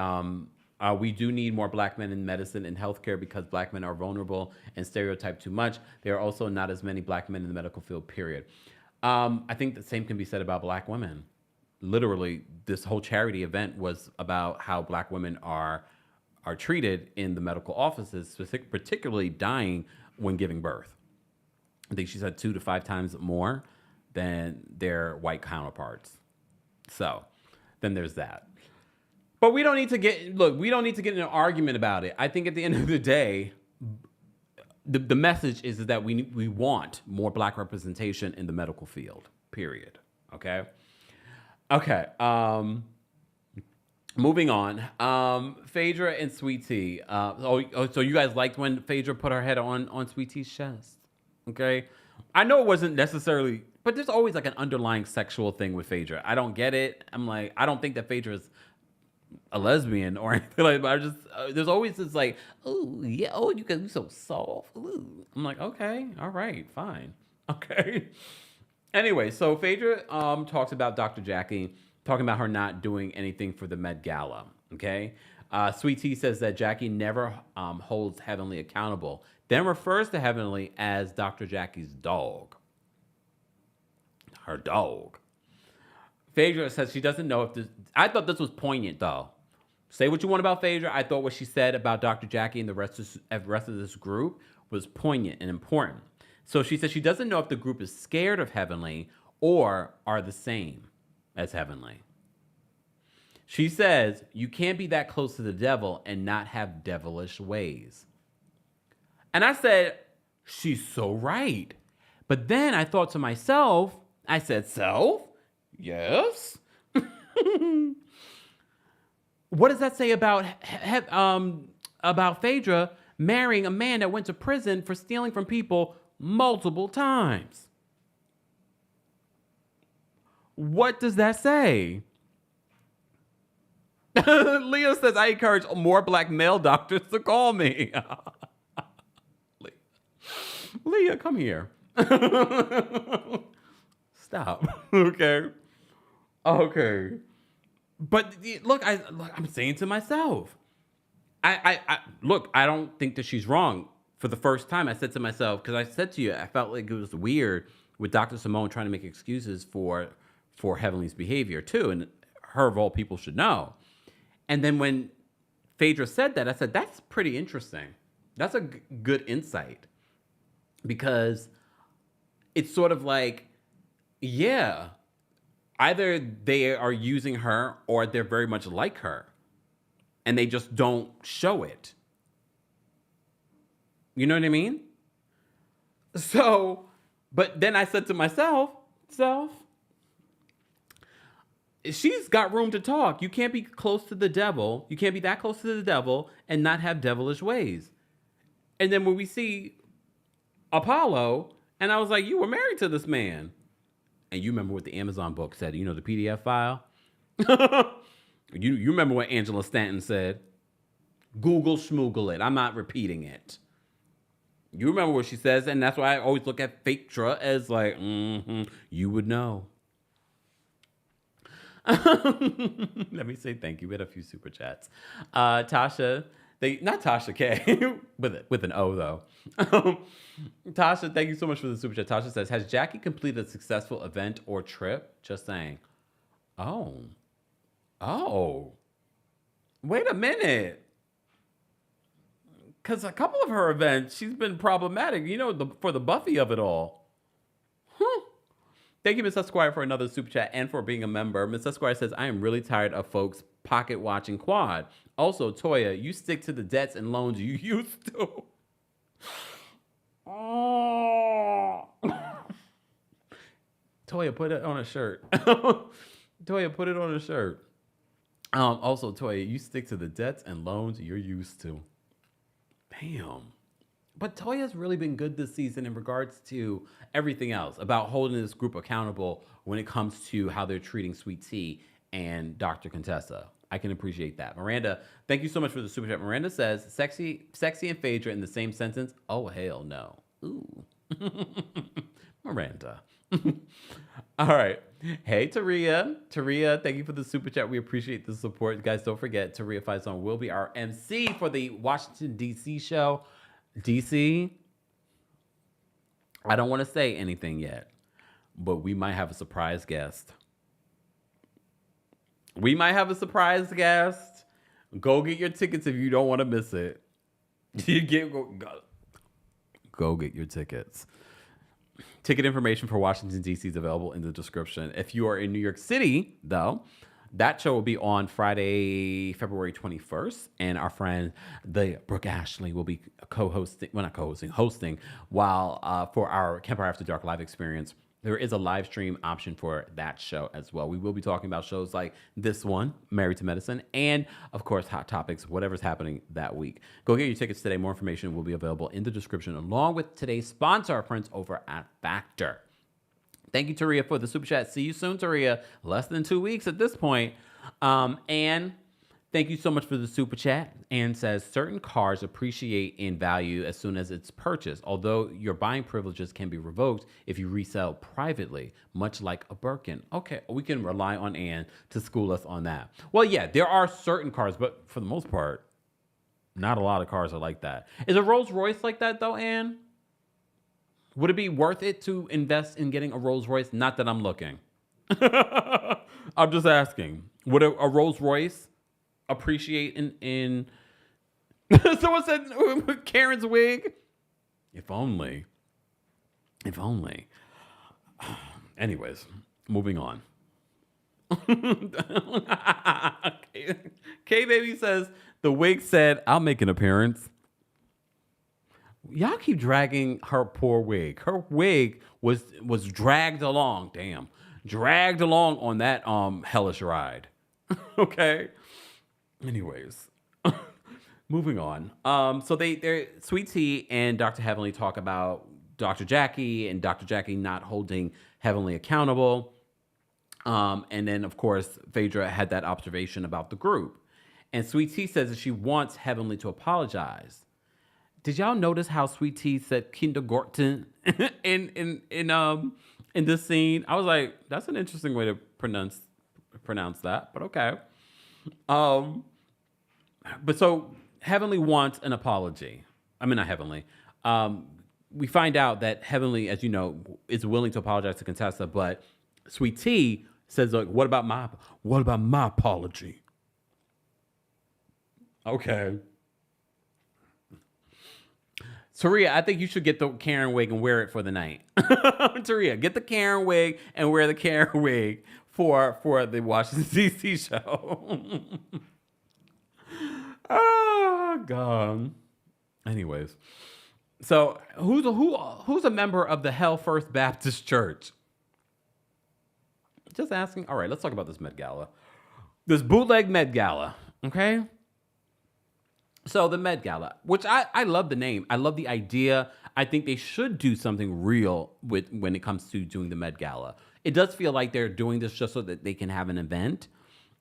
we do need more black men in medicine and healthcare because black men are vulnerable and stereotyped too much. There are also not as many black men in the medical field, period. I think the same can be said about black women. Literally, this whole charity event was about how black women are treated in the medical offices, particularly dying when giving birth. I think she said 2 to 5 times more than their white counterparts. So then there's that. But we don't need to get in an argument about it. I think at the end of the day, the message is that we want more black representation in the medical field, period. Okay. Moving on. Phaedra and Sweet Tea. So you guys liked when Phaedra put her head on Sweet Tea's chest. Okay. I know it wasn't necessarily, but there's always like an underlying sexual thing with Phaedra. I don't get it. I'm like, I don't think that Phaedra is a lesbian or anything like that. But I just, there's always this like, oh yeah, oh, you guys are so soft. Ooh. I'm like, okay, all right, fine. Okay. Anyway, so Phaedra talks about Dr. Jackie, talking about her not doing anything for the Med Gala, okay? Sweet Tea says that Jackie never holds Heavenly accountable, then refers to Heavenly as Dr. Jackie's dog. Her dog. Phaedra says she doesn't know if this... I thought this was poignant, though. Say what you want about Phaedra. I thought what she said about Dr. Jackie and the rest of this group was poignant and important. So she says she doesn't know if the group is scared of Heavenly or are the same as Heavenly. She says you can't be that close to the devil and not have devilish ways. And I said, she's so right. But then I thought to myself, I said, self? Yes. What does that say about Phaedra marrying a man that went to prison for stealing from people multiple times? What does that say? Leah says, I encourage more black male doctors to call me. Leah, come here. Stop. Okay. But look, I'm saying to myself, I don't think that she's wrong. For the first time, I said to myself, because I said to you, I felt like it was weird with Dr. Simone trying to make excuses for Heavenly's behavior too, and her of all people should know. And then when Phaedra said that, I said, that's pretty interesting. That's a good insight, because it's sort of like, yeah, either they are using her or they're very much like her, and they just don't show it. You know what I mean? So, but then I said to myself, she's got room to talk. You can't be close to the devil. You can't be that close to the devil and not have devilish ways. And then when we see Apollo, and I was like, you were married to this man. And you remember what the Amazon book said, you know, the PDF file? you remember what Angela Stanton said. Google schmoogle it. I'm not repeating it. You remember what she says, and that's why I always look at Phaedra as like, you would know. Let me say thank you. We had a few super chats. Tasha, not Tasha K, with an O though. Tasha, thank you so much for the super chat. Tasha says, has Jackie completed a successful event or trip? Just saying. Oh, wait a minute. Because a couple of her events, she's been problematic, for the Buffy of it all. Thank you, Miss Esquire, for another super chat and for being a member. Miss Esquire says, I am really tired of folks pocket watching Quad. Also, Toya, you stick to the debts and loans you used to. Oh. Toya, put it on a shirt. Toya, put it on a shirt. Also, Toya, you stick to the debts and loans you're used to. Damn. But Toya's really been good this season in regards to everything else about holding this group accountable when it comes to how they're treating Sweet Tea and Dr. Contessa. I can appreciate that. Miranda, thank you so much for the super chat. Miranda says, sexy and Phaedra in the same sentence? Oh, hell no. Ooh. Miranda. All right. Hey, Taria. Taria, thank you for the super chat. We appreciate the support. Guys, don't forget, Taria Faison will be our MC for the Washington, D.C. show. D.C., I don't want to say anything yet, but we might have a surprise guest. Go get your tickets if you don't want to miss it. Go get your tickets. Ticket information for Washington, D.C. is available in the description. If you are in New York City, though, that show will be on Friday, February 21st. And our friend, the Brooke Ashley, will be hosting while for our Kempire After Dark live experience. There is a live stream option for that show as well. We will be talking about shows like this one, Married to Medicine, and, of course, Hot Topics, whatever's happening that week. Go get your tickets today. More information will be available in the description, along with today's sponsor, our friends over at Factor. Thank you, Taria, for the super chat. See you soon, Taria. Less than 2 weeks at this point. And thank you so much for the super chat. Ann says, certain cars appreciate in value as soon as it's purchased, although your buying privileges can be revoked if you resell privately, much like a Birkin. Okay, we can rely on Ann to school us on that. Well, yeah, there are certain cars, but for the most part, not a lot of cars are like that. Is a Rolls Royce like that, though, Ann? Would it be worth it to invest in getting a Rolls Royce? Not that I'm looking. I'm just asking. Would a Rolls Royce appreciate in someone said Karen's wig? If only. Anyways, moving on. K-Baby says, the wig said, I'll make an appearance. Y'all keep dragging her poor wig. Her wig was dragged along. Damn. Dragged along on that hellish ride. Okay. Anyways. Moving on. So they're Sweet Tea and Dr. Heavenly talk about Dr. Jackie and Dr. Jackie not holding Heavenly accountable. And then, of course, Phaedra had that observation about the group. And Sweet Tea says that she wants Heavenly to apologize. Did y'all notice how Sweet Tea said kindergarten in this scene? I was like, that's an interesting way to pronounce that, but okay. But so Heavenly wants an apology. I mean, not Heavenly. We find out that Heavenly, as you know, is willing to apologize to Contessa, but Sweet Tea says, like, what about my apology? Okay. Taria, I think you should get the Karen wig and wear it for the night. Taria, get the Karen wig and wear the Karen wig for the Washington, D.C. show. Oh, God. Anyways. So who's a member of the Hell First Baptist Church? Just asking. All right, let's talk about this Met Gala. This bootleg Met Gala, okay? So the Met Gala, which I love the name. I love the idea. I think they should do something real when it comes to doing the Met Gala. It does feel like they're doing this just so that they can have an event.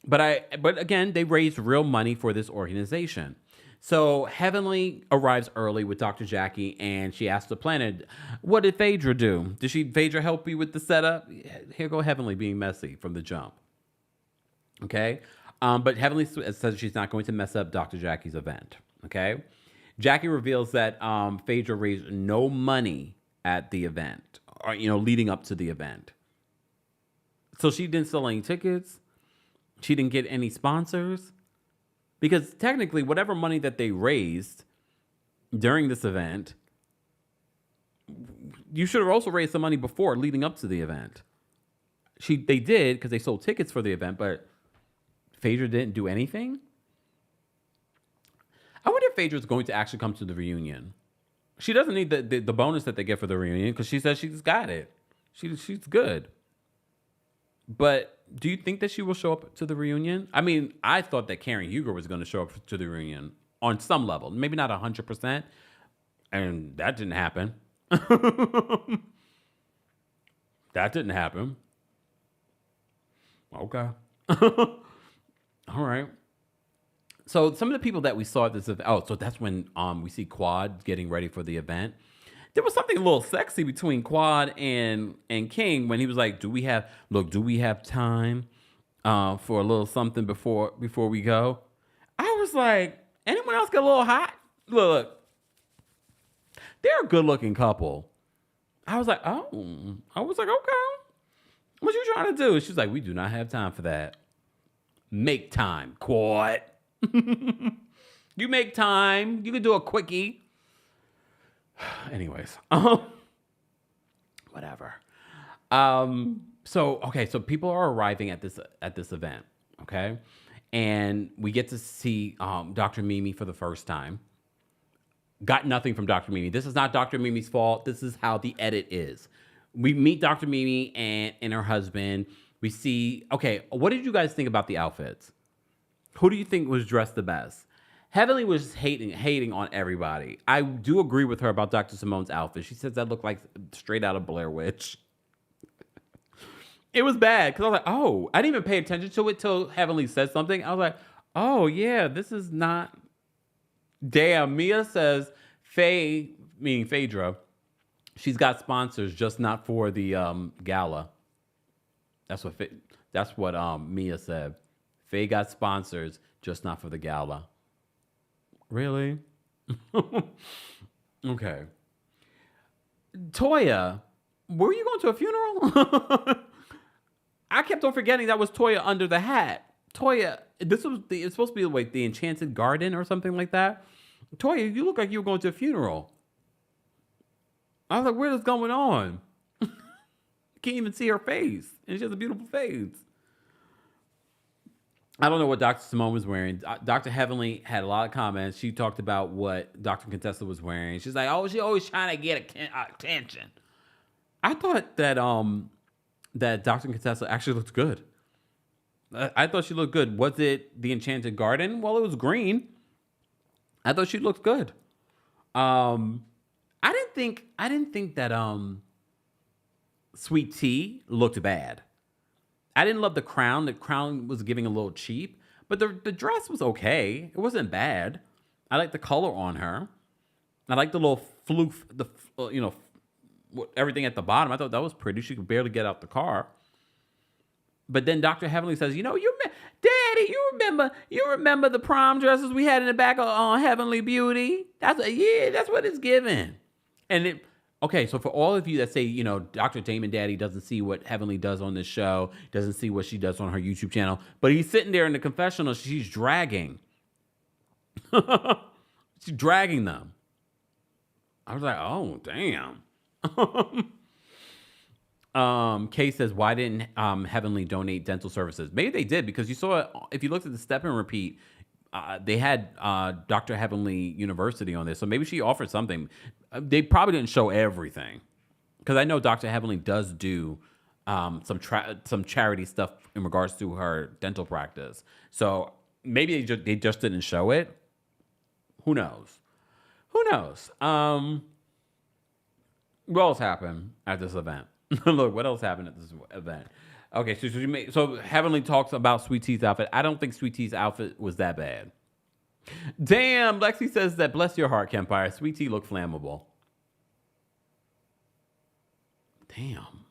But again, they raised real money for this organization. So Heavenly arrives early with Dr. Jackie, and she asks the planet, "What did Phaedra do? Did Phaedra help you with the setup?" Here go Heavenly being messy from the jump. Okay, but Heavenly says she's not going to mess up Dr. Jackie's event. Okay, Jackie reveals that Phaedra raised no money at the event, or leading up to the event. So she didn't sell any tickets. She didn't get any sponsors. Because technically, whatever money that they raised during this event, you should have also raised some money before, leading up to the event. They did, because they sold tickets for the event, but Phaedra didn't do anything? I wonder if Phaedra's going to actually come to the reunion. She doesn't need the bonus that they get for the reunion, because she says she's got it. She's good. But do you think that she will show up to the reunion? I mean, I thought that Karen Huger was going to show up to the reunion on some level. Maybe not 100%. And that didn't happen. That didn't happen. Okay. All right. So some of the people that we saw at this event, so that's when we see Quad getting ready for the event. There was something a little sexy between Quad and King when he was like, do we have time for a little something before we go? I was like, anyone else get a little hot? Look, they're a good looking couple. I was like, okay. What you trying to do? She's like, we do not have time for that. Make time, Quad. You make time. You can do a quickie. Anyways, whatever. So people are arriving at this event, okay? And we get to see Dr. Mimi for the first time. Got nothing from Dr. Mimi. This is not Dr. Mimi's fault. This is how the edit is. We meet Dr. Mimi and her husband. We see, what did you guys think about the outfits? Who do you think was dressed the best? Heavenly was hating on everybody. I do agree with her about Dr. Simone's outfit. She says that looked like straight out of Blair Witch. It was bad because I was like, oh, I didn't even pay attention to it till Heavenly said something. I was like, oh yeah, this is not. Damn, Mia says Faye, meaning Phaedra, she's got sponsors, just not for the gala. That's what Mia said. Faye got sponsors, just not for the gala. Really? Okay. Toya, were you going to a funeral? I kept on forgetting that was Toya under the hat. Toya, it's supposed to be like the Enchanted Garden or something like that. Toya, you look like you were going to a funeral. I was like, what is going on? Can't even see her face. And she has a beautiful face. I don't know what Dr. Simone was wearing. Dr. Heavenly had a lot of comments. She talked about what Dr. Contessa was wearing. She's like, oh, she always trying to get attention. I thought that that Dr. Contessa actually looked good. I thought she looked good. Was it the Enchanted Garden? Well, it was green. I thought she looked good. I didn't think that Sweet Tea looked bad. I didn't love the crown. The crown was giving a little cheap, but the dress was okay. It wasn't bad. I liked the color on her. I liked the little floof, everything at the bottom. I thought that was pretty. She could barely get out the car. But then Dr. Heavenly says, Daddy, you remember the prom dresses we had in the back of Heavenly Beauty? That's what it's giving. And so for all of you that say, Dr. Damon Daddy doesn't see what Heavenly does on this show, doesn't see what she does on her YouTube channel, but he's sitting there in the confessional, she's dragging. She's dragging them. I was like, oh, damn. Kay says, why didn't Heavenly donate dental services? Maybe they did, because you saw, if you looked at the step and repeat, they had Dr. Heavenly University on there. So maybe she offered something. They probably didn't show everything, because I know Dr. Heavenly does do some charity stuff in regards to her dental practice. So maybe they just didn't show it. Who knows? What else happened at this event? Look, what else happened at this event? Okay, so Heavenly talks about Sweet Tea's outfit. I don't think Sweet Tea's outfit was that bad. Damn, Lexi says that bless your heart, Kempire. Sweet tea look flammable. Damn.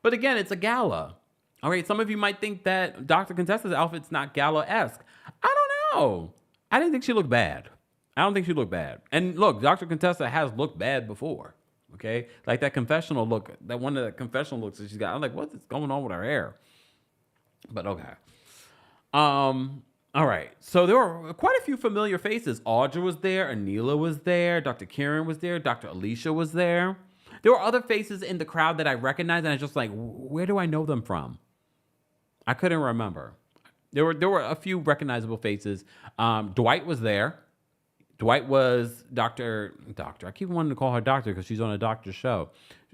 But again, it's a gala. All right, some of you might think that Dr. Contessa's outfit's not gala-esque. I don't know. I didn't think she looked bad. I don't think she looked bad. And look, Dr. Contessa has looked bad before. Okay? Like that confessional look, that one of the confessional looks that she's got. I'm like, what's going on with her hair? But okay. All right. So there were quite a few familiar faces. Audra was there. Anila was there. Dr. Karen was there. Dr. Alicia was there. There were other faces in the crowd that I recognized, and I was just like, where do I know them from? I couldn't remember. There were a few recognizable faces. Dwight was there. Dwight was Doctor. I keep wanting to call her doctor because she's on a doctor show.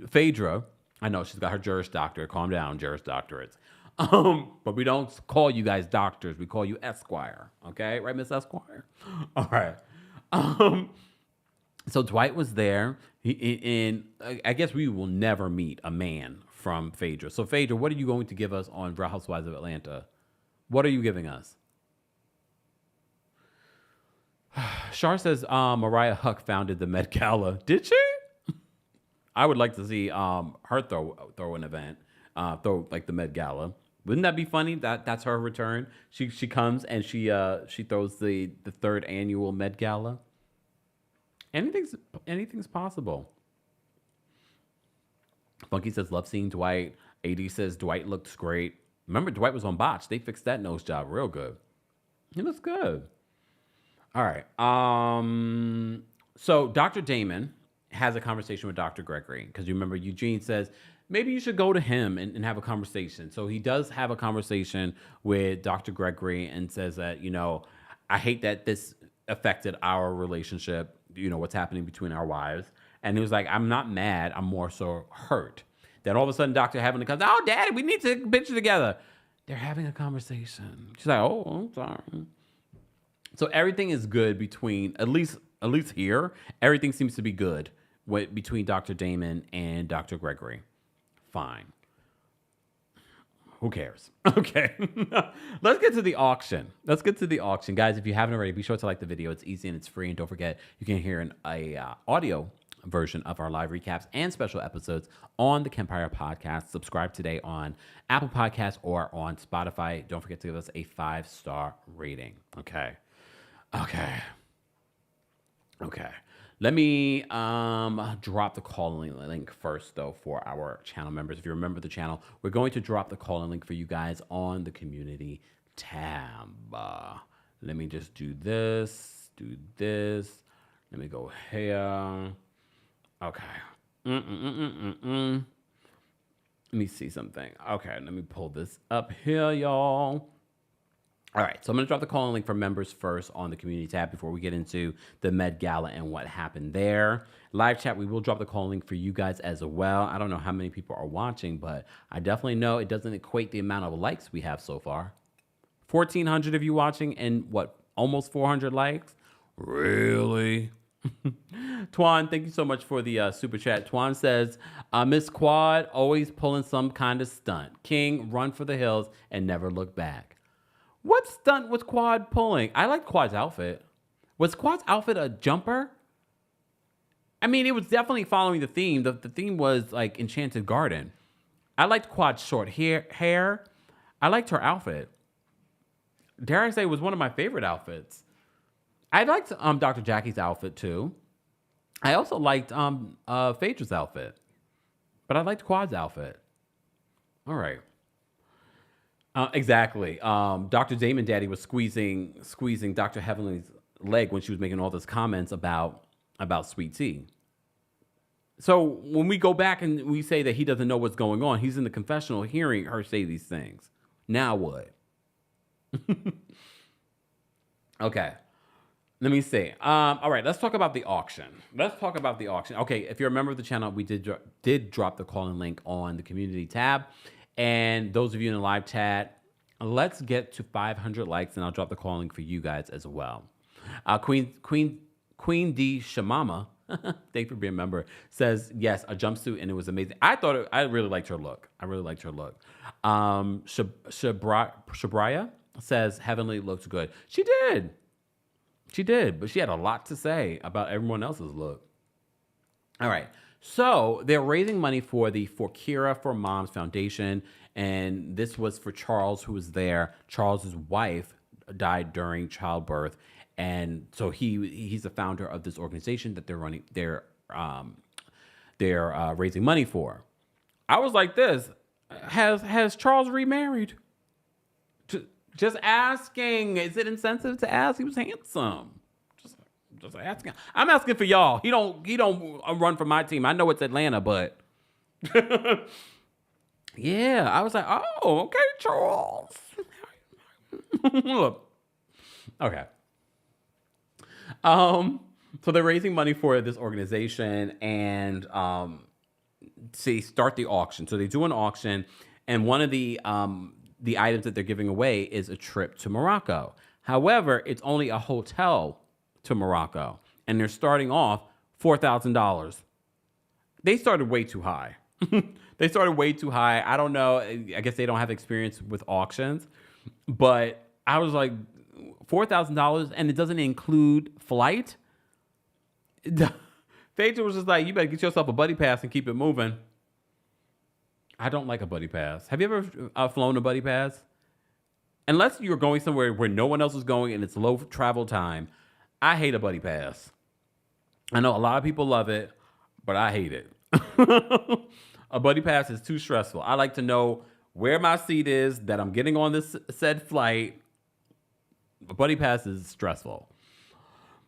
Phaedra. I know she's got her Juris Doctorate. Calm down, Juris Doctorates. But we don't call you guys doctors. We call you Esquire. Okay, right, Miss Esquire. All right. So Dwight was there, and I guess we will never meet a man from Phaedra. So Phaedra, what are you going to give us on Real Housewives of Atlanta? What are you giving us? Shar says Mariah Huck founded the Met Gala. Did she? I would like to see her throw an event, throw like the Met Gala. Wouldn't that be funny? That's her return. She comes and she throws the third annual Met Gala. Anything's possible. Funky says love seeing Dwight. AD says Dwight looks great. Remember, Dwight was on Botch. They fixed that nose job real good. He looks good. All right. So Dr. Damon has a conversation with Dr. Gregory because you remember Eugene says maybe you should go to him and have a conversation. So he does have a conversation with Dr. Gregory and says that, I hate that this affected our relationship, what's happening between our wives. And he was like, I'm not mad. I'm more so hurt. Then all of a sudden, Dr. Heavenly comes, oh, Daddy, we need to get a picture together. They're having a conversation. She's like, oh, I'm sorry. So everything is good between, at least here, everything seems to be good between Dr. Damon and Dr. Gregory. Fine. Who cares? Okay. Let's get to the auction. Guys, if you haven't already, be sure to like the video. It's easy and it's free. And don't forget, you can hear an audio version of our live recaps and special episodes on the Kempire podcast. Subscribe today on Apple Podcasts or on Spotify. Don't forget to give us a 5-star rating. Okay. Let me drop the calling link first, though, for our channel members. If you remember the channel, we're going to drop the calling link for you guys on the community tab. Let me just do this. Let me go here. Okay. Let me see something. Okay, let me pull this up here, y'all. All right, so I'm going to drop the calling link for members first on the community tab before we get into the Med Gala and what happened there. Live chat, we will drop the calling link for you guys as well. I don't know how many people are watching, but I definitely know it doesn't equate the amount of likes we have so far. 1,400 of you watching and almost 400 likes? Really? Twan, thank you so much for the super chat. Twan says, Miss Quad always pulling some kind of stunt. King, run for the hills and never look back. What stunt was Quad pulling? I liked Quad's outfit. Was Quad's outfit a jumper? I mean, it was definitely following the theme. The theme was like Enchanted Garden. I liked Quad's short hair. I liked her outfit. Dare I say it was one of my favorite outfits. I liked Dr. Jackie's outfit too. I also liked Phaedra's outfit. But I liked Quad's outfit. All right. Exactly. Dr. Damon Daddy was squeezing Dr. Heavenly's leg when she was making all those comments about Sweet Tea. So when we go back and we say that he doesn't know what's going on, he's in the confessional hearing her say these things. Now what? Okay. Let me see. All right, let's talk about the auction. Okay, if you're a member of the channel, we did drop the calling link on the community tab. And those of you in the live chat, let's get to 500 likes, and I'll drop the call link for you guys as well. Queen D Shamama, thank you for being a member, says, yes, a jumpsuit, and it was amazing. I really liked her look. Shabraya says Heavenly looks good. She did. She did, but she had a lot to say about everyone else's look. All right. So they're raising money for the For Kira for Moms Foundation. And this was for Charles, who was there. Charles's wife died during childbirth. And so he's the founder of this organization that they're raising money for. I was like this, has Charles remarried? Just asking. Is it insensitive to ask? He was handsome. Just asking. I'm asking for y'all. He don't run for my team. I know it's Atlanta, but yeah, I was like, oh, okay, Charles. Okay. So they're raising money for this organization and start the auction. So they do an auction, and one of the items that they're giving away is a trip to Morocco. However, it's only a hotel to Morocco, and they're starting off $4,000. They started way too high. I don't know. I guess they don't have experience with auctions, but I was like, $4,000, and it doesn't include flight. Phaedra was just like, you better get yourself a buddy pass and keep it moving. I don't like a buddy pass. Have you ever flown a buddy pass? Unless you're going somewhere where no one else is going and it's low travel time, I hate a buddy pass. I know a lot of people love it, but I hate it. A buddy pass is too stressful. I like to know where my seat is, that I'm getting on this said flight. A buddy pass is stressful.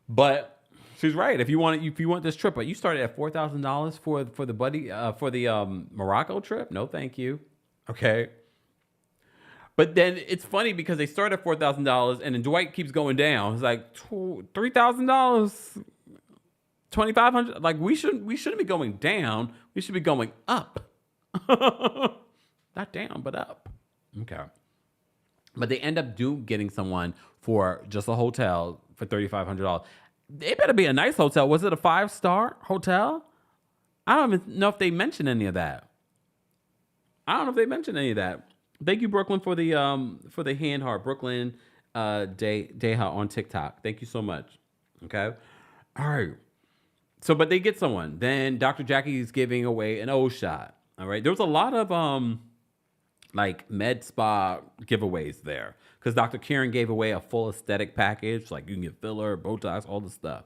But she's right. If you want this trip, but you started at $4,000 for the buddy for the Morocco trip. No, thank you. Okay. But then it's funny because they start at $4,000 and then Dwight keeps going down. It's like $3,000, $2,500. Like we shouldn't be going down. We should be going up. Not down, but up. Okay. But they end up getting someone for just a hotel for $3,500. It better be a nice hotel. Was it a 5-star hotel? I don't even know if they mentioned any of that. Thank you, Brooklyn, for the hand heart. Brooklyn Deha on TikTok. Thank you so much. Okay. All right. So, but they get someone. Then Dr. Jackie's giving away an O shot. All right. There was a lot of like med spa giveaways there, because Dr. Karen gave away a full aesthetic package. Like you can get filler, Botox, all the stuff.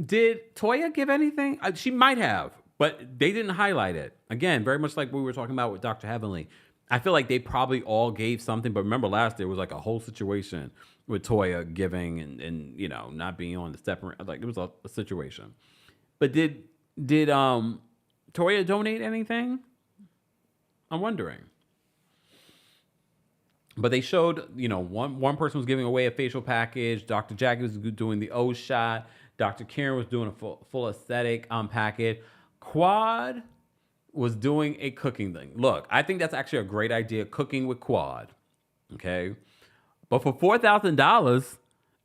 Did Toya give anything? She might have, but they didn't highlight it. Again, very much like we were talking about with Dr. Heavenly. I feel like they probably all gave something, but remember last year was like a whole situation with Toya giving and you know, not being on the step. Like it was a situation. But did Toya donate anything? I'm wondering. But they showed, you know, one person was giving away a facial package. Dr. Jackie was doing the O shot. Dr. Karen was doing a full aesthetic package. Quad was doing a cooking thing. Look, I think that's actually a great idea, cooking with Quad. Okay. But for $4,000,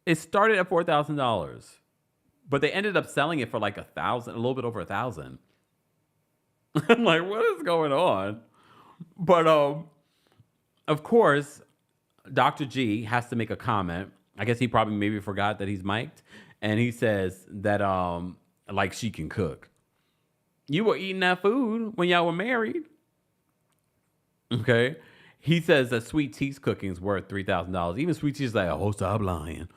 it started at $4,000. But they ended up selling it for like $1,000, a little bit over $1,000. I'm like, what is going on? But of course, Dr. G has to make a comment. I guess he probably maybe forgot that he's mic'd. And he says that like she can cook. You were eating that food when y'all were married. Okay. He says that Sweet Tea's cooking is worth $3,000. Even Sweet Tea's like, oh, stop lying.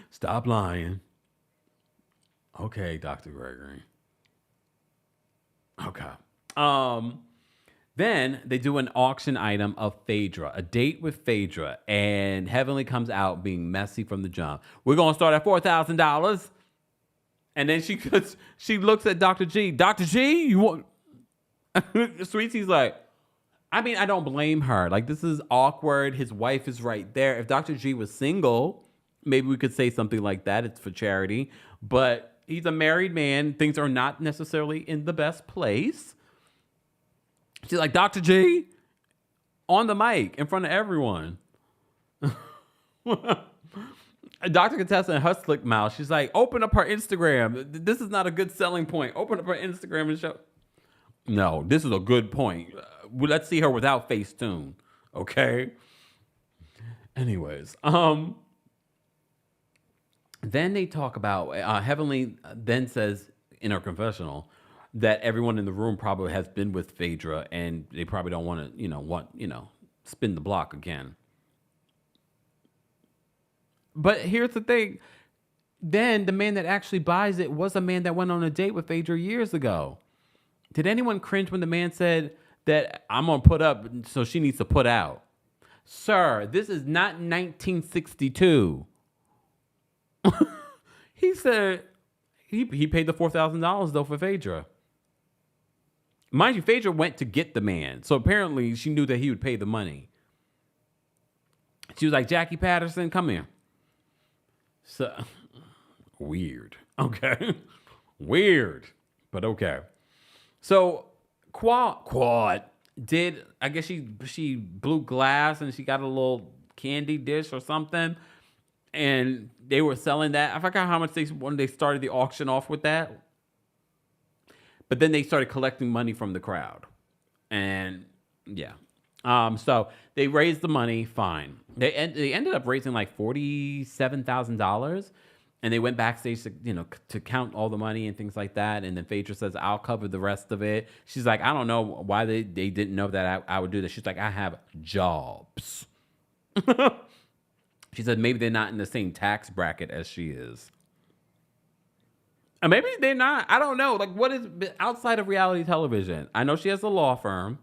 Stop lying. Okay, Dr. Gregory. Okay. Then they do an auction item of Phaedra, a date with Phaedra, and Heavenly comes out being messy from the jump. We're gonna start at $4,000, and then she looks at Dr. G. Dr. G, you want? Sweetie's like, I mean, I don't blame her. Like, this is awkward. His wife is right there. If Dr. G was single, maybe we could say something like that. It's for charity, but he's a married man. Things are not necessarily in the best place. She's like, Dr. G, on the mic in front of everyone. Dr. Contessa in her slick mouth, she's like, open up her Instagram. This is not a good selling point. Open up her Instagram and show. No, this is a good point. Let's see her without Facetune, okay? Anyways, then they talk about Heavenly then says in her confessional that everyone in the room probably has been with Phaedra and they probably don't want to, spin the block again. But here's the thing. Then the man that actually buys it was a man that went on a date with Phaedra years ago. Did anyone cringe when the man said that I'm going to put up, so she needs to put out? Sir, this is not 1962. He said he paid the $4,000 though for Phaedra. Mind you, Phaedra went to get the man. So apparently she knew that he would pay the money. She was like, Jackie Patterson, come here. So weird. Okay. Weird. But okay. So Quad did, I guess she blew glass and she got a little candy dish or something. And they were selling that. I forgot how much when they started the auction off with that. But then they started collecting money from the crowd. And yeah. So they raised the money, fine. They ended up raising like $47,000. And they went backstage to count all the money and things like that. And then Phaedra says, I'll cover the rest of it. She's like, I don't know why they didn't know that I would do this. She's like, I have jobs. She said maybe they're not in the same tax bracket as she is. And maybe they're not. I don't know. Like, what is outside of reality television? I know she has a law firm.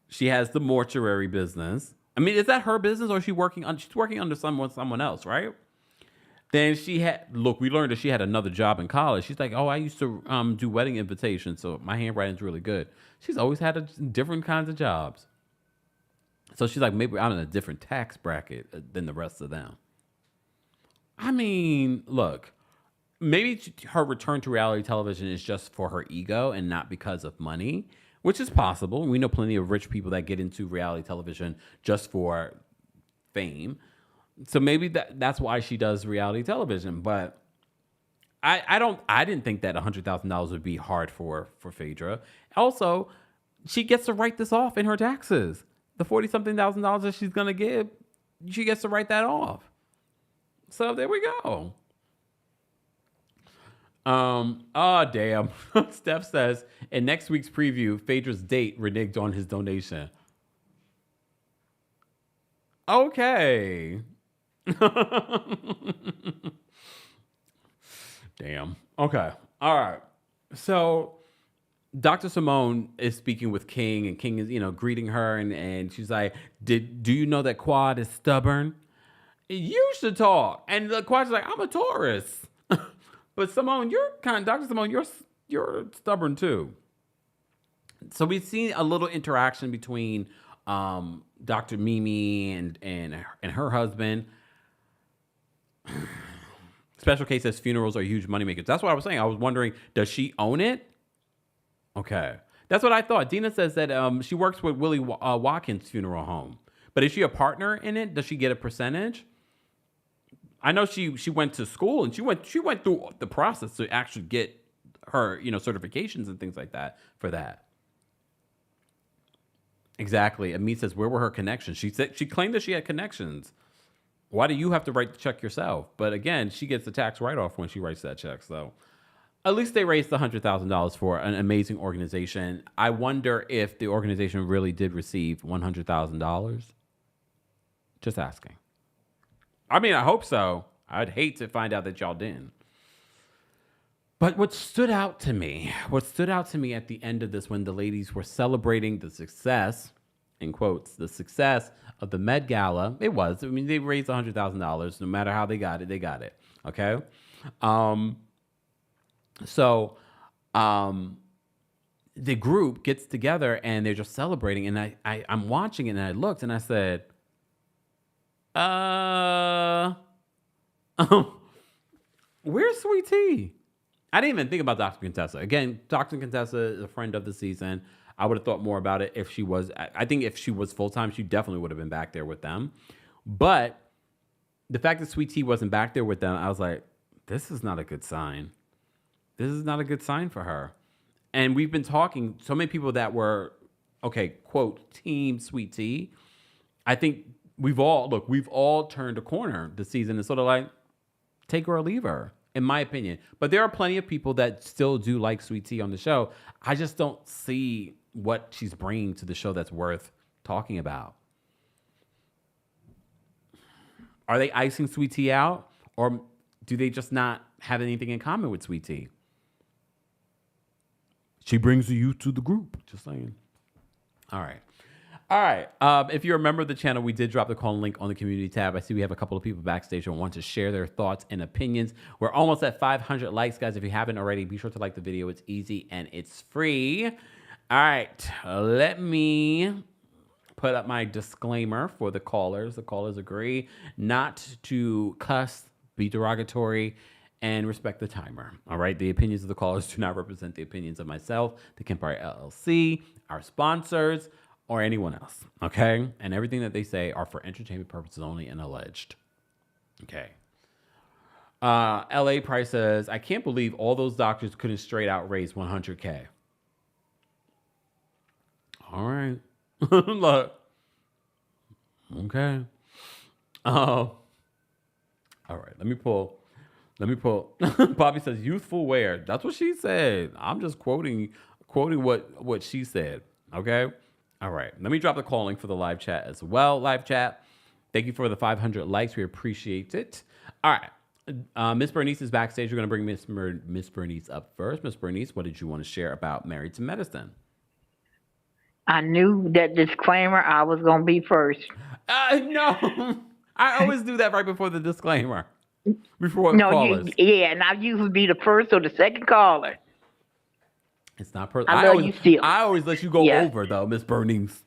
She has the mortuary business. I mean, is that her business or is she she's working under someone else, right? Then we learned that she had another job in college. She's like, oh, I used to do wedding invitations, so my handwriting's really good. She's always had different kinds of jobs. So she's like, maybe I'm in a different tax bracket than the rest of them. I mean, look, maybe her return to reality television is just for her ego and not because of money, which is possible. We know plenty of rich people that get into reality television just for fame. So maybe that's why she does reality television. But I didn't think that $100,000 would be hard for Phaedra. Also, she gets to write this off in her taxes. The $40-something thousand that she's gonna give, she gets to write that off. So there we go. Oh damn. Steph says in next week's preview, Phaedra's date reneged on his donation. Okay. Damn. Okay. All right. So Dr. Simone is speaking with King, and King is, greeting her, and she's like, do you know that Quad is stubborn? You should talk. And the Quad's like, I'm a Taurus. But Simone, Dr. Simone, you're stubborn too. So we've seen a little interaction between Dr. Mimi and her husband. Special case says funerals are huge moneymakers. That's what I was saying. I was wondering, does she own it? Okay. That's what I thought. Dina says that she works with Willie Watkins' funeral home. But is she a partner in it? Does she get a percentage? I know she went to school and she went through the process to actually get her, certifications and things like that for that. Exactly. Amit says, where were her connections? She claimed that she had connections. Why do you have to write the check yourself? But again, she gets the tax write-off when she writes that check. So at least they raised the $100,000 for an amazing organization. I wonder if the organization really did receive $100,000. Just asking. I mean, I hope so. I'd hate to find out that y'all didn't. But what stood out to me at the end of this, when the ladies were celebrating the success, in quotes, the success of the Med Gala, they raised $100,000. No matter how they got it, they got it. Okay? So the group gets together and they're just celebrating. And I'm watching it and I looked and I said, where's Sweet Tea? I didn't even think about Dr. Contessa. Again, Dr. Contessa is a friend of the season. I would have thought more about it if she was. I think if she was full-time, she definitely would have been back there with them. But the fact that Sweet Tea wasn't back there with them, I was like, this is not a good sign. This is not a good sign for her. And we've been talking, so many people that were, okay, quote, team Sweet Tea. I think we've all turned a corner this season. It's sort of like take her or leave her, in my opinion. But there are plenty of people that still do like Sweet Tea on the show. I just don't see what she's bringing to the show that's worth talking about. Are they icing Sweet Tea out, or do they just not have anything in common with Sweet Tea? She brings the youth to the group. Just saying. All right. If you're a member of the channel, we did drop the call link on the community tab. I see we have a couple of people backstage who want to share their thoughts and opinions. We're almost at 500 likes, guys. If you haven't already, be sure to like the video. It's easy and it's free. All right. Let me put up my disclaimer for the callers. The callers agree not to cuss, be derogatory, and respect the timer. All right. The opinions of the callers do not represent the opinions of myself, TheKempire LLC, our sponsors, or anyone else. Okay. And everything that they say are for entertainment purposes only and alleged. Okay. LA Price says, I can't believe all those doctors couldn't straight out raise $100K. All right. Look. Okay. All right. Let me pull. Bobby says youthful wear. That's what she said. I'm just quoting what she said. Okay. All right. Let me drop the call link for the live chat as well. Live chat. Thank you for the 500 likes. We appreciate it. All right. Miss Bernice is backstage. We're going to bring Miss Bernice up first. Miss Bernice, what did you want to share about Married to Medicine? I knew that disclaimer I was going to be first. No. I always do that right before the disclaimer. Before the callers. Now you would be the first or the second caller. It's not personal. I always let you go over, though, Miss Bernice.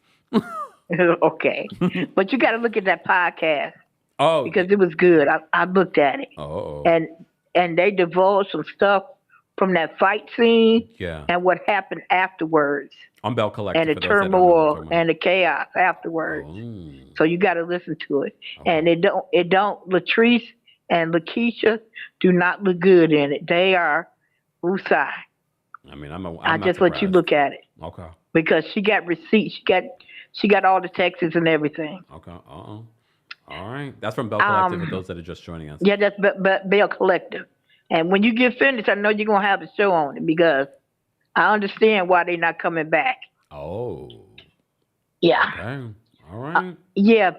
Okay. But you got to look at that podcast. Oh. Because it was good. I looked at it. Oh. And they divulged some stuff from that fight scene. Yeah. And what happened afterwards. On Bell Collective. And the turmoil and the chaos afterwards. Oh. So you got to listen to it. Okay. And it don't, Latrice and Lakeisha do not look good in it. They are Usai. I mean, I'm I just let you look at it. Okay. Because she got receipts. She got all the texts and everything. Okay. All right. That's from Bell Collective for those that are just joining us. Yeah, that's Bell Collective. And when you get finished, I know you're going to have a show on it because I understand why they're not coming back. Oh. Yeah. Okay. All right. Yeah.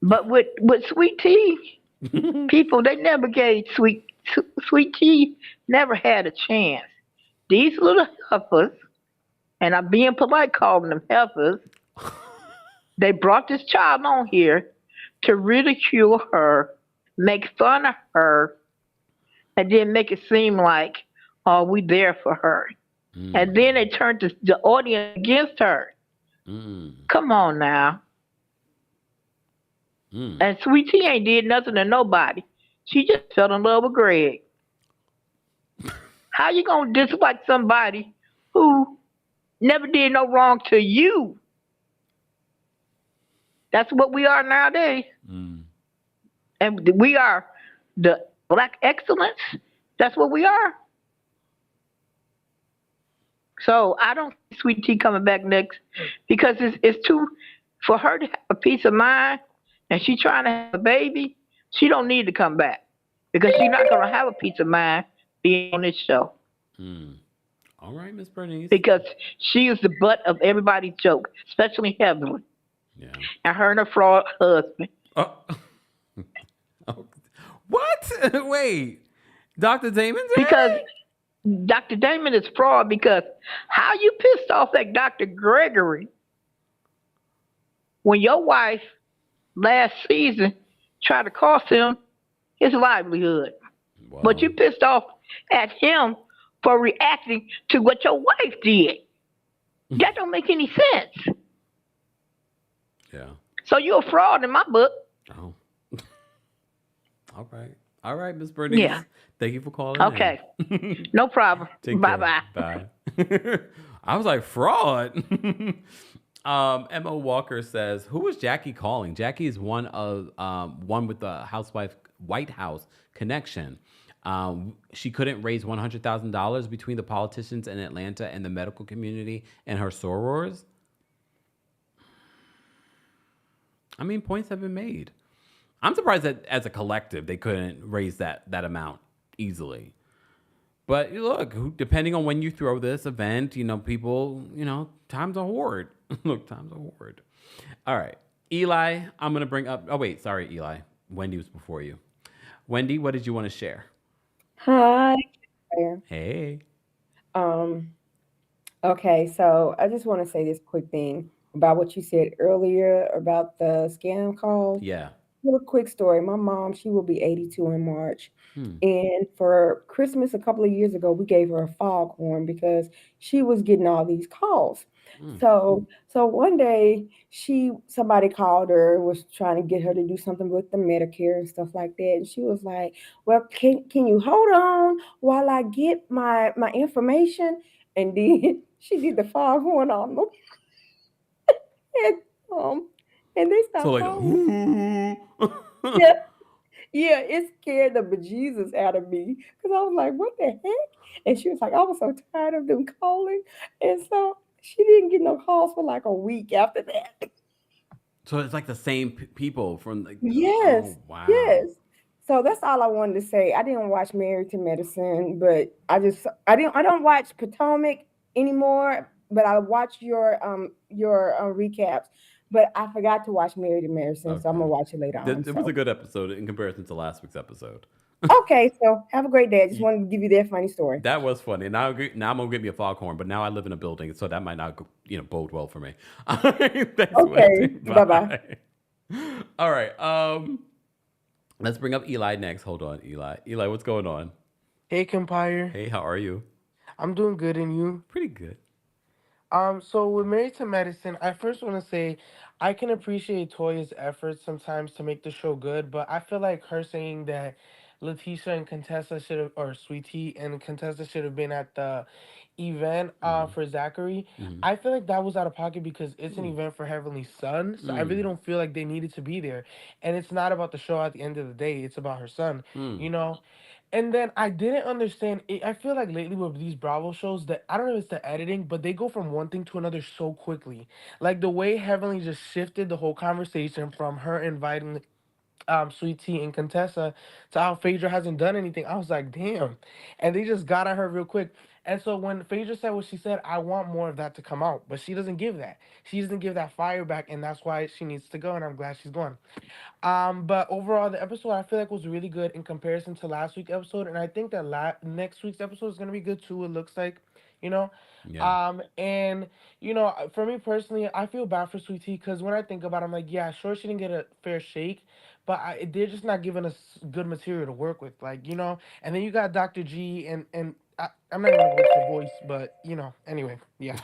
But with Sweet Tea, people, they never gave Sweet Tea, never had a chance. These little heifers, and I'm being polite calling them heifers, they brought this child on here to ridicule her, make fun of her, and then make it seem like, oh, we there for her. Mm. And then they turned the audience against her. Mm. Come on now. Mm. And Sweet Tea ain't did nothing to nobody. She just fell in love with Greg. How you gonna dislike somebody who never did no wrong to you? That's what we are nowadays. Mm. And we are the Black excellence. That's what we are. So I don't see Sweet Tea coming back next because it's too, for her to have a peace of mind and she trying to have a baby, she don't need to come back because she's not going to have a peace of mind being on this show. All right, Miss Bernice. Because she is the butt of everybody's joke, especially Heavenly. Yeah. And her and her fraud husband. What? Wait. Dr. Damon's because Dr. Damon is fraud because how you pissed off at Dr. Gregory when your wife last season tried to cost him his livelihood. Wow. But you pissed off at him for reacting to what your wife did. That don't make any sense. Yeah. So you're a fraud in my book. Oh. All right, Miss Bernice. Yeah. Thank you for calling. Okay. No problem. Bye-bye. Bye. I was like, fraud. Emma Walker says, who is Jackie calling? Jackie is one with the White House connection. She couldn't raise $100,000 between the politicians in Atlanta and the medical community and her sorors. I mean, points have been made. I'm surprised that as a collective they couldn't raise that amount easily. But look, depending on when you throw this event, people, time's a horde. Look, time's a horde. All right. Eli, I'm going to bring up. Oh, wait. Sorry, Eli. Wendy was before you. Wendy, what did you want to share? Hi. Yeah. Hey. Um, okay, so I just want to say this quick thing about what you said earlier about the scam calls. Yeah. Little quick story. My mom, she will be 82 in March. Hmm. And for Christmas a couple of years ago, we gave her a foghorn because she was getting all these calls. Hmm. So one day somebody called her, was trying to get her to do something with the Medicare and stuff like that. And she was like, "Well, can you hold on while I get my information?" And then she did the foghorn on them. And and they So, stopped like, calling. ooh. Yeah. Yeah, it scared the bejesus out of me because I was like, "What the heck?" And she was like, "I was so tired of them calling," and so she didn't get no calls for like a week after that. So it's like the same people from like, Yes, oh, wow. yes. So that's all I wanted to say. I didn't watch Married to Medicine, but I don't watch Potomac anymore. But I watch your recaps. But I forgot to watch Married to Medicine, so I'm Okay. gonna watch it later on. It was a So. good episode in comparison to last week's episode. Okay, so have a great day. I just wanted to give you that funny story. That was funny. Now, now I'm gonna get me a foghorn, but now I live in a building, so that might not, bode well for me. Thanks, Wendy. Okay, bye bye. Bye. All right. Let's bring up Eli next. Hold on, Eli. Eli, what's going on? Hey, Kempire. Hey, how are you? I'm doing good, and you? Pretty good. So with Married to Medicine, I first want to say I can appreciate Toya's efforts sometimes to make the show good, but I feel like her saying that Letitia and Contessa should have, or Sweetie and Contessa should have been at the event Mm-hmm. for Zachary. Mm-hmm. I feel like that was out of pocket because it's an Mm. event for Heavenly Son, so I really Mm. don't feel like they needed to be there. And it's not about the show at the end of the day; it's about her son, Mm. you know. And then I didn't understand. I feel like lately with these Bravo shows that I don't know if it's the editing, but they go from one thing to another so quickly. Like the way Heavenly just shifted the whole conversation from her inviting Sweet Tea and Contessa to how Phaedra hasn't done anything. I was like, damn. And they just got on her real quick. And so when Phaedra said what she said, I want more of that to come out. But she doesn't give that. She doesn't give that fire back, and that's why she needs to go. And I'm glad she's gone. But overall, the episode I feel like was really good in comparison to last week's episode, and I think that next week's episode is gonna be good too. It looks like, you know, Yeah. and for me personally, I feel bad for Sweet Tea because when I think about it, I'm like, yeah, sure, she didn't get a fair shake, but they're just not giving us good material to work with, like And then you got Dr. G, and I'm not even gonna go to the voice, but anyway, yeah,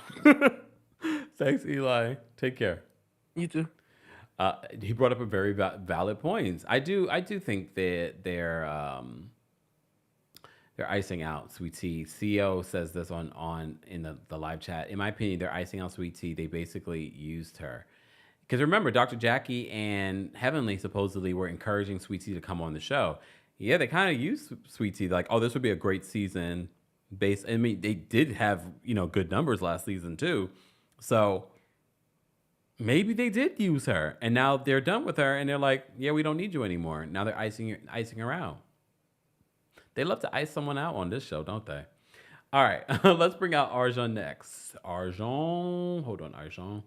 Thanks, Eli. Take care. you too. He brought up a very valid point. I do think that they're icing out Sweet Tea. CEO says this on in the live chat. In my opinion, they're icing out Sweet Tea. They basically used her. Because remember, Dr. Jackie and Heavenly supposedly were encouraging Sweet Tea to come on the show. Yeah, they kind of used Sweet Tea like, oh, this would be a great season. I mean, they did have good numbers last season too. So maybe they did use her, and now they're done with her, and they're like, yeah, we don't need you anymore. Now they're icing her out. They love to ice someone out on this show, don't they? All right, let's bring out Arjun next. Arjun, hold on, Arjun.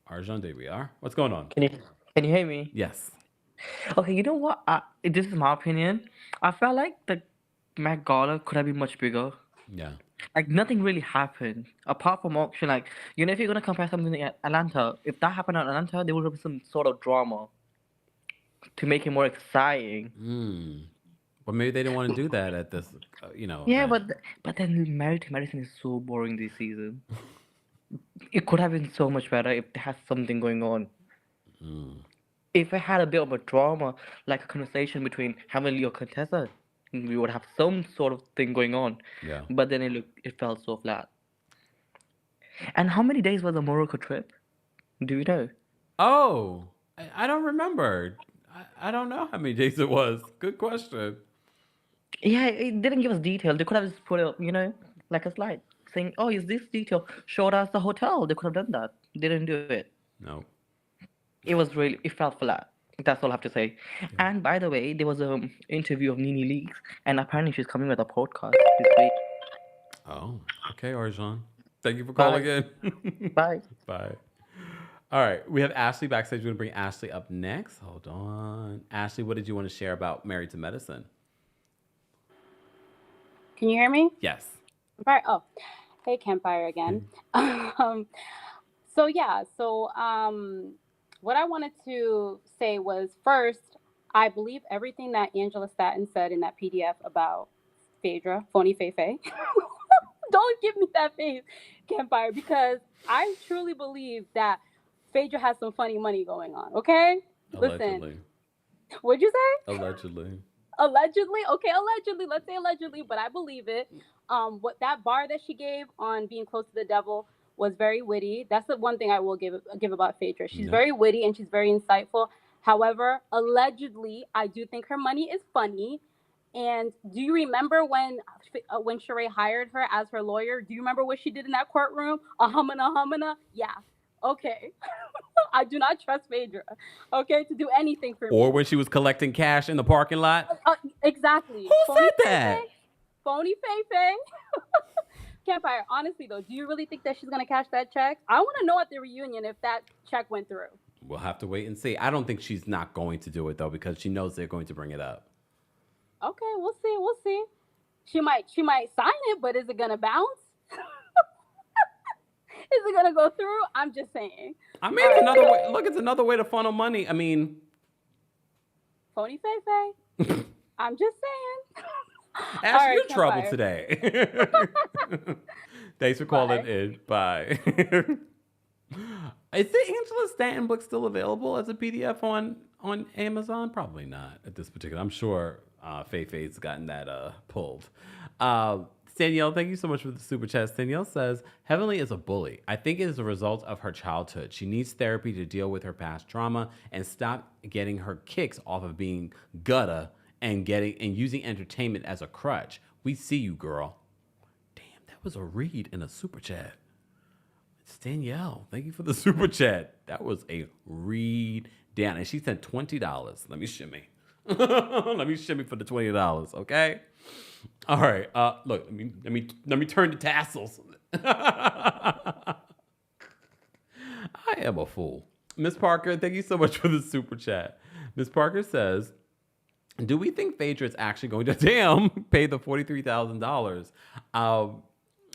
Arjun, there we are. What's going on? Can you hear me? Yes. Okay, you know what? This is my opinion. I felt like the Met Gala could have been much bigger. Yeah. Like nothing really happened apart from auction. Like if you're gonna compare something to Atlanta, if that happened in Atlanta, there would have been some sort of drama to make it more exciting. Hmm. Well, maybe they didn't want to do that at this, Yeah, event. but then Married to Medicine is so boring this season. It could have been so much better if they had something going on. Mm. If it had a bit of a drama, like a conversation between Heavenly or Contessa, we would have some sort of thing going on. Yeah. But then it fell so flat. And how many days was the Morocco trip? Do you know? Oh, I don't remember. I don't know how many days it was. Good question. Yeah, it didn't give us detail. They could have just put it, like a slide saying, "Oh, is this detail?" Showed us the hotel. They could have done that. They didn't do it. No. It felt flat. That's all I have to say. And by the way, there was an interview of Nene Leakes, and apparently she's coming with a podcast this week. Oh, okay, Arjan. Thank you for calling Bye. in. Bye. Bye. All right, we have Ashley backstage. We're going to bring Ashley up next. Hold on. Ashley, what did you want to share about Married to Medicine? Can you hear me? Yes. Kempire? Oh, hey, Kempire again. What I wanted to say was first, I believe everything that Angela Staten said in that PDF about Phaedra, phony Fei. Don't give me that face, Kempire, because I truly believe that Phaedra has some funny money going on. Okay, Allegedly. listen. What'd you say? Allegedly. Allegedly, okay, allegedly. Let's say allegedly, but I believe it. What that bar that she gave on being close to the devil was very witty. That's the one thing I will give about Phaedra. She's very witty and she's very insightful. However, allegedly, I do think her money is funny. And do you remember when Sheree hired her as her lawyer? Do you remember what she did in that courtroom? A humana. Yeah. Okay. I do not trust Phaedra, okay, to do anything for me. Or when she was collecting cash in the parking lot. Exactly. Who said that? Phony Fei. Kempire, honestly though, do you really think that she's gonna cash that check? I want to know at the reunion if that check went through. We'll have to wait and see. I don't think she's not going to do it though, because she knows they're going to bring it up. Okay, we'll see. She might sign it, but is it gonna bounce? Is it gonna go through? I'm just saying. I mean, it's another way. Look, it's another way to funnel money. I mean, phony Fei. I'm just saying. Ash, you're in trouble today. Thanks for calling in. Bye. Is the Angela Stanton book still available as a PDF on Amazon? Probably not at this particular. I'm sure Faye's gotten that pulled. Danielle, thank you so much for the super chat. Danielle says, Heavenly is a bully. I think it is a result of her childhood. She needs therapy to deal with her past trauma and stop getting her kicks off of being gutta and using entertainment as a crutch. We see you, girl. Damn, that was a read in a super chat. It's Danielle. Thank you for the super chat. That was a read down. And she sent $20. Let me shimmy. Let me shimmy for the $20, okay? All right. Look, let me turn the tassels. I am a fool. Miss Parker, thank you so much for the super chat. Miss Parker says, do we think Phaedra is actually going to pay the $43,000?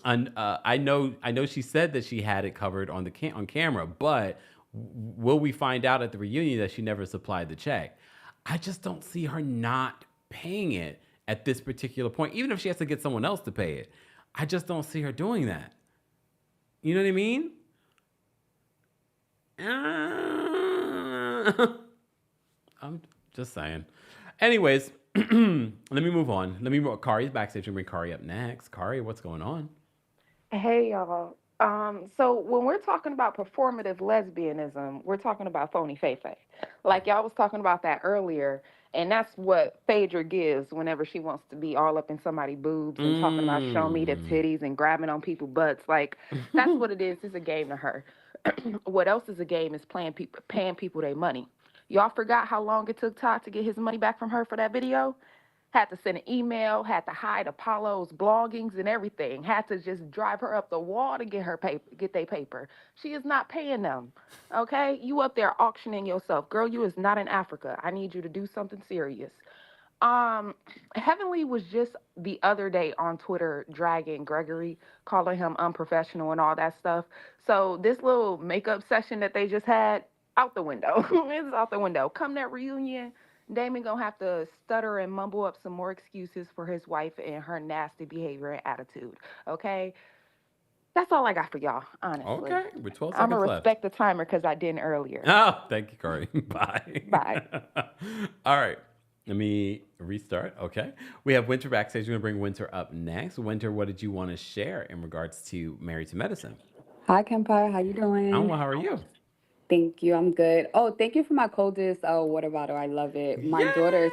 I know she said that she had it covered on camera, but will we find out at the reunion that she never supplied the check? I just don't see her not paying it at this particular point, even if she has to get someone else to pay it. I just don't see her doing that. You know what I mean? I'm just saying. Anyways, let me move on. Kari's backstage. We'll bring Kari up next. Kari, what's going on? Hey y'all. So when we're talking about performative lesbianism, we're talking about phony Fei. Like y'all was talking about that earlier, and that's what Phaedra gives whenever she wants to be all up in somebody's boobs and talking about show me the titties and grabbing on people's butts. Like that's what it is. It's a game to her. What else is a game is paying people their money. Y'all forgot how long it took Todd to get his money back from her for that video? Had to send an email, had to hide Apollo's bloggings and everything, had to just drive her up the wall to get their paper. She is not paying them, okay? You up there auctioning yourself. Girl, you is not in Africa. I need you to do something serious. Heavenly was just the other day on Twitter dragging Gregory, calling him unprofessional and all that stuff. So this little makeup session that they just had, out the window. It's out the window. Come that reunion, Damon gonna have to stutter and mumble up some more excuses for his wife and her nasty behavior and attitude. Okay? That's all I got for y'all, honestly. Okay, with 12 seconds I'm gonna left. respect the timer because I didn't earlier. Oh, thank you, Kari. Bye. Bye. All right. Let me restart. Okay. We have Winter backstage. We're going to bring Winter up next. Winter, what did you want to share in regards to Married to Medicine? Hi, Kempire. How you doing? I'm well. How are you? Thank you. I'm good. Oh, thank you for my coldest water bottle. I love it. My daughter,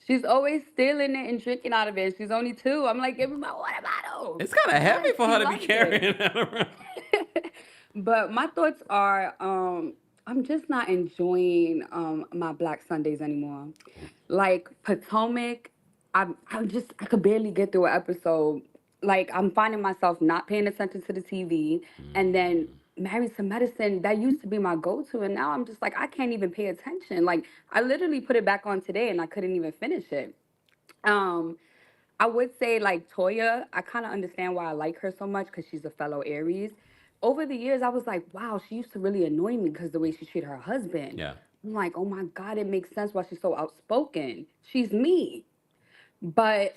she's always stealing it and drinking out of it. She's only 2. I'm like, give me my water bottle. It's kind of heavy for her to be loves carrying that around. But my thoughts are, I'm just not enjoying my Black Sundays anymore. Like Potomac, I could barely get through an episode. Like I'm finding myself not paying attention to the TV, and then Married to Medicine, that used to be my go-to, and now I'm just like I can't even pay attention. Like I literally put it back on today, and I couldn't even finish it. Um, I would say like Toya, I kind of understand why I like her so much because she's a fellow Aries. Over the years, I was like, wow, she used to really annoy me because the way she treated her husband. Yeah. I'm like, oh my God, it makes sense why she's so outspoken. She's me. But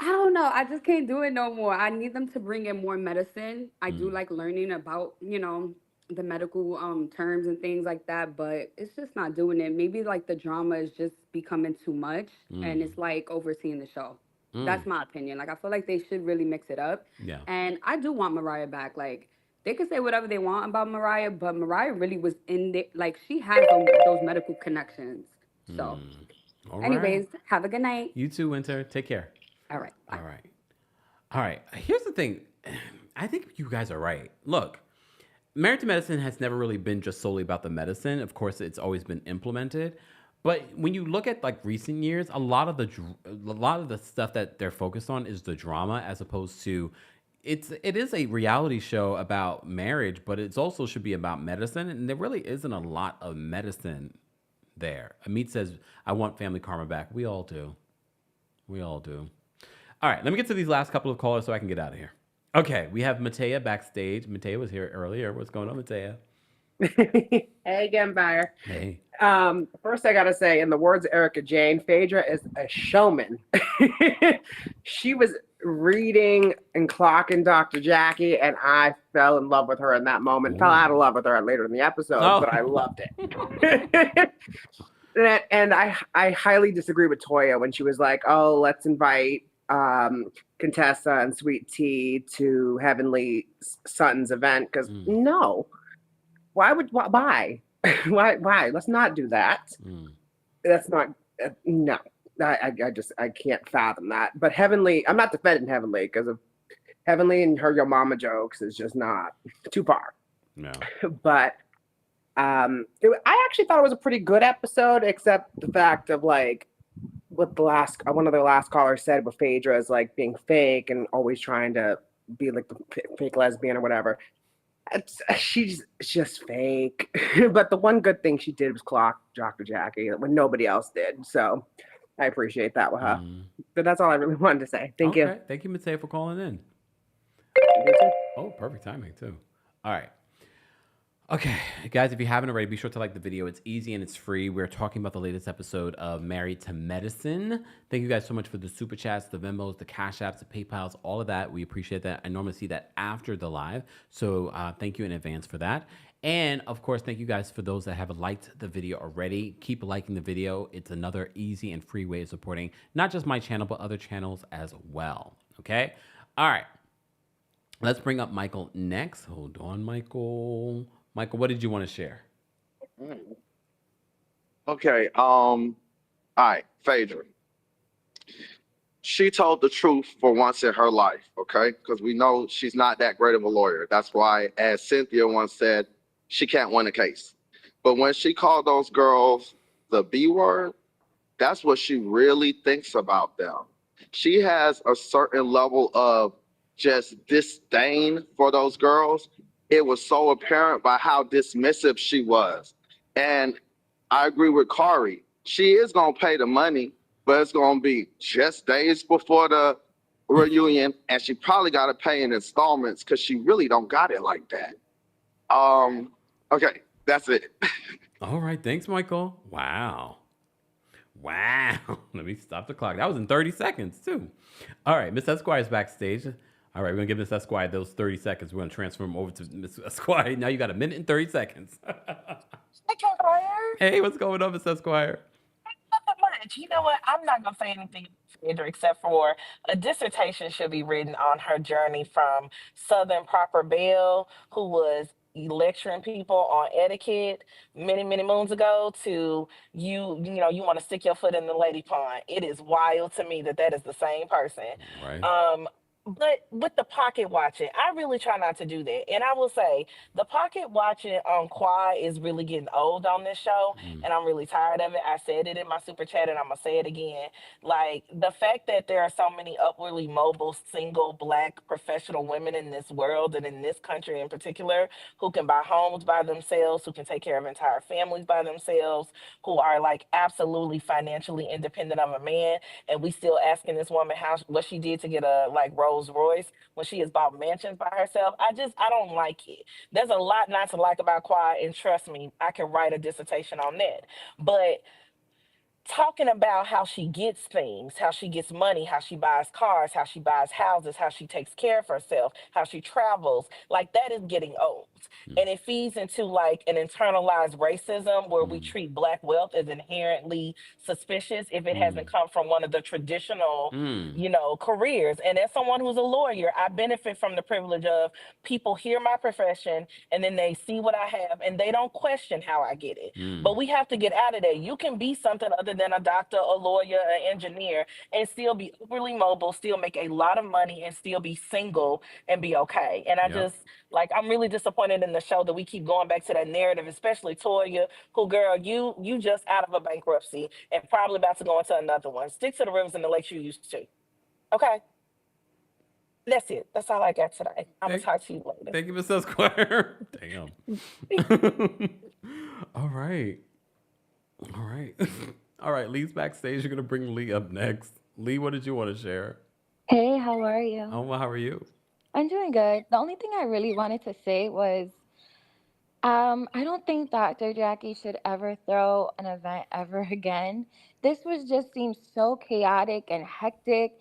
I don't know. I just can't do it no more. I need them to bring in more medicine. I do like learning about, the medical terms and things like that, but it's just not doing it. Maybe like the drama is just becoming too much and it's like overseeing the show. That's my opinion. Like I feel like they should really mix it up. Yeah. And I do want Mariah back. Like they could say whatever they want about Mariah, but Mariah really was in there. Like she has those medical connections. So, All anyways, right. have a good night. You too, Winter. Take care. All right. Bye. All right. All right. Here's the thing. I think you guys are right. Look, Married to Medicine has never really been just solely about the medicine. Of course, it's always been implemented. But when you look at like recent years, a lot of the stuff that they're focused on is the drama as opposed to it is a reality show about marriage, but it also should be about medicine. And there really isn't a lot of medicine there. Amit says, I want family karma back. We all do. We all do. All right, let me get to these last couple of callers so I can get out of here. Okay, we have Matea backstage. Matea was here earlier. What's going on, Matea? Hey, Kempire. Hey. First, I gotta say, in the words of Erica Jane, Phaedra is a showman. She was reading and clocking Dr. Jackie, and I fell in love with her in that moment. Fell out of love with her later in the episode, but I loved it. And I highly disagree with Toya when she was like, "Oh, let's invite Contessa and Sweet Tea to Heavenly Sutton's event," because no, why? Let's not do that. That's not no. I can't fathom that. But Heavenly, I'm not defending Heavenly because of Heavenly and her Yo Mama jokes is just not too far. No. But I actually thought it was a pretty good episode, except the fact of like what one of the last callers said with Phaedra is like being fake and always trying to be like the fake lesbian or whatever. She's just fake. But the one good thing she did was clock Dr. Jackie when nobody else did. So I appreciate that with her. But that's all I really wanted to say. Thank you. Thank you, Matea, for calling in. Oh, perfect timing too. All right. Okay, guys, if you haven't already, be sure to like the video. It's easy and it's free. We're talking about the latest episode of Married to Medicine. Thank you guys so much for the super chats, the Venmos, the Cash Apps, the PayPals, all of that. We appreciate that. I normally see that after the live, so thank you in advance for that. And, of course, thank you guys for those that have liked the video already. Keep liking the video. It's another easy and free way of supporting not just my channel, but other channels as well, okay? All right. Let's bring up Michael next. Hold on, Michael. Michael, what did you want to share? Okay. All right, Phaedra. She told the truth for once in her life, okay? Because we know she's not that great of a lawyer. That's why, as Cynthia once said, she can't win a case. But when she called those girls the B word, that's what she really thinks about them. She has a certain level of just disdain for those girls. It was so apparent by how dismissive she was. And I agree with Kari. She is going to pay the money, but it's going to be just days before the reunion. And she probably got to pay in installments because she really don't got it like that. Okay, that's it. All right. Thanks, Michael. Wow. Let me stop the clock. That was in 30 seconds, too. All right. Miss Esquire's backstage. All right, we're going to give Miss Esquire those 30 seconds. We're going to transfer him over to Miss Esquire. Now you got a minute and 30 seconds. Hey, what's going on, Miss Esquire? Nothing much. You know what? I'm not going to say anything except for a dissertation should be written on her journey from Southern Proper Belle, who was lecturing people on etiquette many moons ago, to you want to stick your foot in the lady pond. It is wild to me that is the same person. Right. But with the pocket watching, I really try not to do that. And I will say, the pocket watching on Quad is really getting old on this show, and I'm really tired of it. I said it in my super chat, and I'm gonna say it again. Like the fact that there are so many upwardly mobile, single, black, professional women in this world and in this country in particular, who can buy homes by themselves, who can take care of entire families by themselves, who are like absolutely financially independent of a man, and we still asking this woman what she did to get a like Rolls Royce when she has bought mansions by herself. I don't like it. There's a lot not to like about Quad, and trust me, I can write a dissertation on that. But talking about how she gets things, how she gets money, how she buys cars, how she buys houses, how she takes care of herself, how she travels, like that is getting old. And it feeds into like an internalized racism where we treat black wealth as inherently suspicious if it hasn't come from one of the traditional, careers. And as someone who's a lawyer, I benefit from the privilege of people hear my profession and then they see what I have and they don't question how I get it. But we have to get out of there. You can be something other than a doctor, a lawyer, an engineer, and still be overly mobile, still make a lot of money, and still be single and be okay. And I'm really disappointed in the show that we keep going back to that narrative, especially Toya, who, girl, you just out of a bankruptcy and probably about to go into another one. Stick to the rivers and the lakes you used to. Okay. That's it. That's all I got today. I'm going to talk to you later. Thank you, Mr. Square. Damn. All right. All right, Lee's backstage. You're going to bring Lee up next. Lee, what did you want to share? Hey, how are you? Oh, well, how are you? I'm doing good. The only thing I really wanted to say was I don't think Dr. Jackie should ever throw an event ever again. This was just seemed so chaotic and hectic.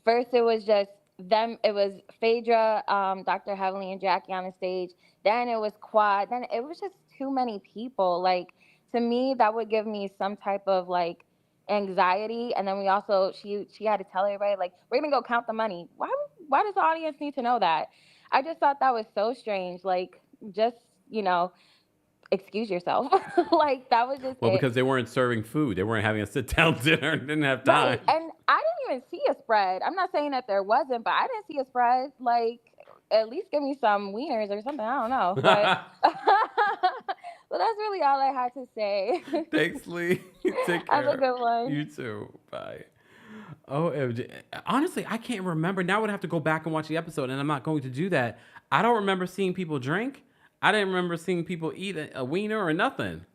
First, it was just them. It was Phaedra, Dr. Heavenly, and Jackie on the stage. Then it was Quad. Then it was just too many people. Like, to me, that would give me some type of like anxiety. And then we also she had to tell everybody like we're gonna go count the money. Why does the audience need to know that? I just thought that was so strange. Like, just excuse yourself. Like, that was just it. Because they weren't serving food. They weren't having a sit-down dinner. Didn't have time. Right. And I didn't even see a spread. I'm not saying that there wasn't, but I didn't see a spread. Like, at least give me some wieners or something. I don't know. But well, that's really all I had to say. Thanks, Lee. Take care. Have a good one. You too. Bye. OMG. Honestly, I can't remember. Now I would have to go back and watch the episode, and I'm not going to do that. I don't remember seeing people drink. I didn't remember seeing people eat a wiener or nothing.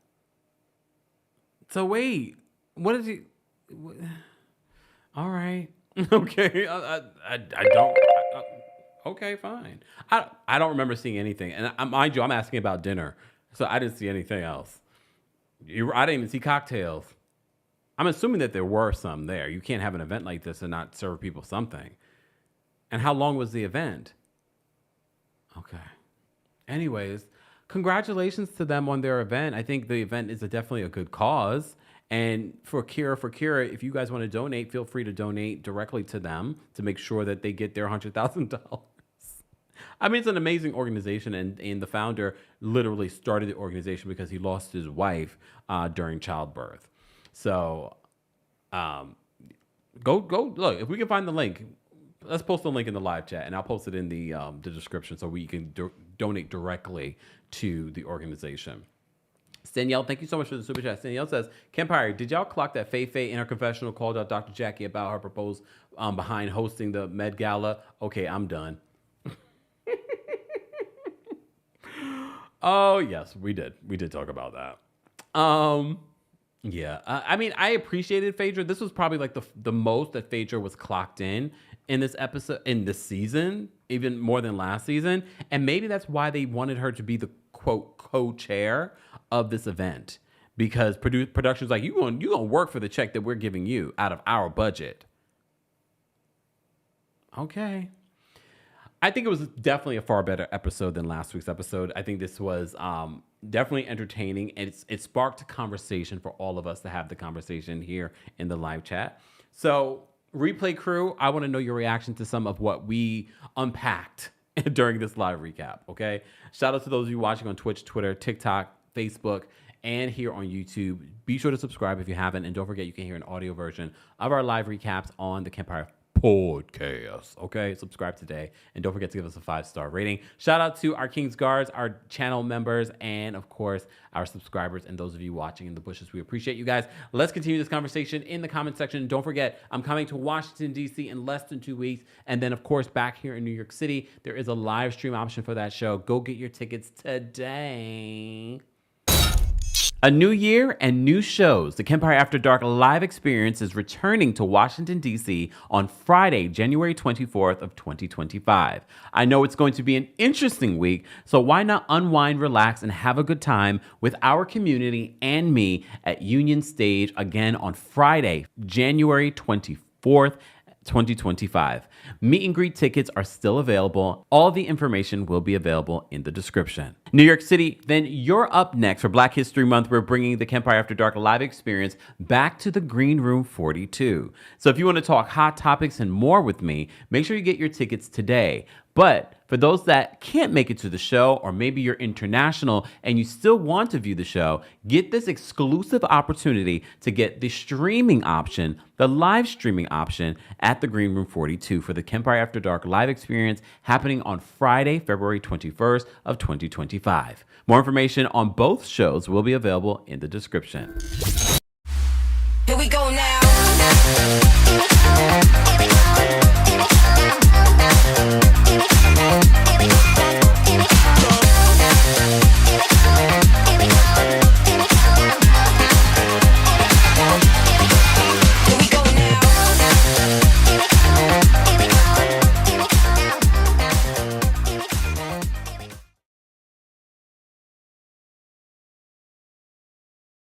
So wait, what is he? All right, okay. I don't. Okay, fine. I don't remember seeing anything, and mind you, I'm asking about dinner, so I didn't see anything else. I didn't even see cocktails. I'm assuming that there were some there. You can't have an event like this and not serve people something. And how long was the event? Okay. Anyways, congratulations to them on their event. I think the event is definitely a good cause. And for Kira, if you guys want to donate, feel free to donate directly to them to make sure that they get their $100,000. I mean, it's an amazing organization, and the founder literally started the organization because he lost his wife during childbirth. So, go look. If we can find the link, let's post the link in the live chat, and I'll post it in the description so we can donate directly to the organization. Danielle, thank you so much for the super chat. Danielle says, Kempire, did y'all clock that Faye in her confessional called out Dr. Jackie about her proposed behind hosting the Med Gala? Okay, I'm done. Oh, yes, we did. We did talk about that. Yeah. I mean, I appreciated Phaedra. This was probably like the most that Phaedra was clocked in this episode, in this season, even more than last season. And maybe that's why they wanted her to be the, quote, co-chair of this event. Because production's like, you gonna work for the check that we're giving you out of our budget. Okay. I think it was definitely a far better episode than last week's episode. I think this was definitely entertaining, and it sparked a conversation for all of us to have the conversation here in the live chat. So, replay crew, I want to know your reaction to some of what we unpacked during this live recap, okay? Shout out to those of you watching on Twitch, Twitter, TikTok, Facebook, and here on YouTube. Be sure to subscribe if you haven't, and don't forget you can hear an audio version of our live recaps on the Kempire podcast. Okay, subscribe today. And don't forget to give us a 5-star rating. Shout out to our King's Guards, our channel members, and of course, our subscribers and those of you watching in the bushes. We appreciate you guys. Let's continue this conversation in the comment section. Don't forget, I'm coming to Washington, D.C. in less than 2 weeks. And then, of course, back here in New York City, there is a live stream option for that show. Go get your tickets today. A new year and new shows. The Kempire After Dark live experience is returning to Washington, D.C. on Friday, January 24th of 2025. I know it's going to be an interesting week, so why not unwind, relax, and have a good time with our community and me at Union Stage again on Friday, January 24th, 2025. Meet and greet tickets are still available. All the information will be available in the description. New York City, then you're up next for Black History Month. We're bringing the Kempire After Dark live experience back to the Green Room 42. So if you want to talk hot topics and more with me, make sure you get your tickets today. But for those that can't make it to the show, or maybe you're international and you still want to view the show, get this exclusive opportunity to get the streaming option, the live streaming option at the Green Room 42 for the Kempire After Dark live experience happening on Friday, February 21st of 2025. More information on both shows will be available in the description.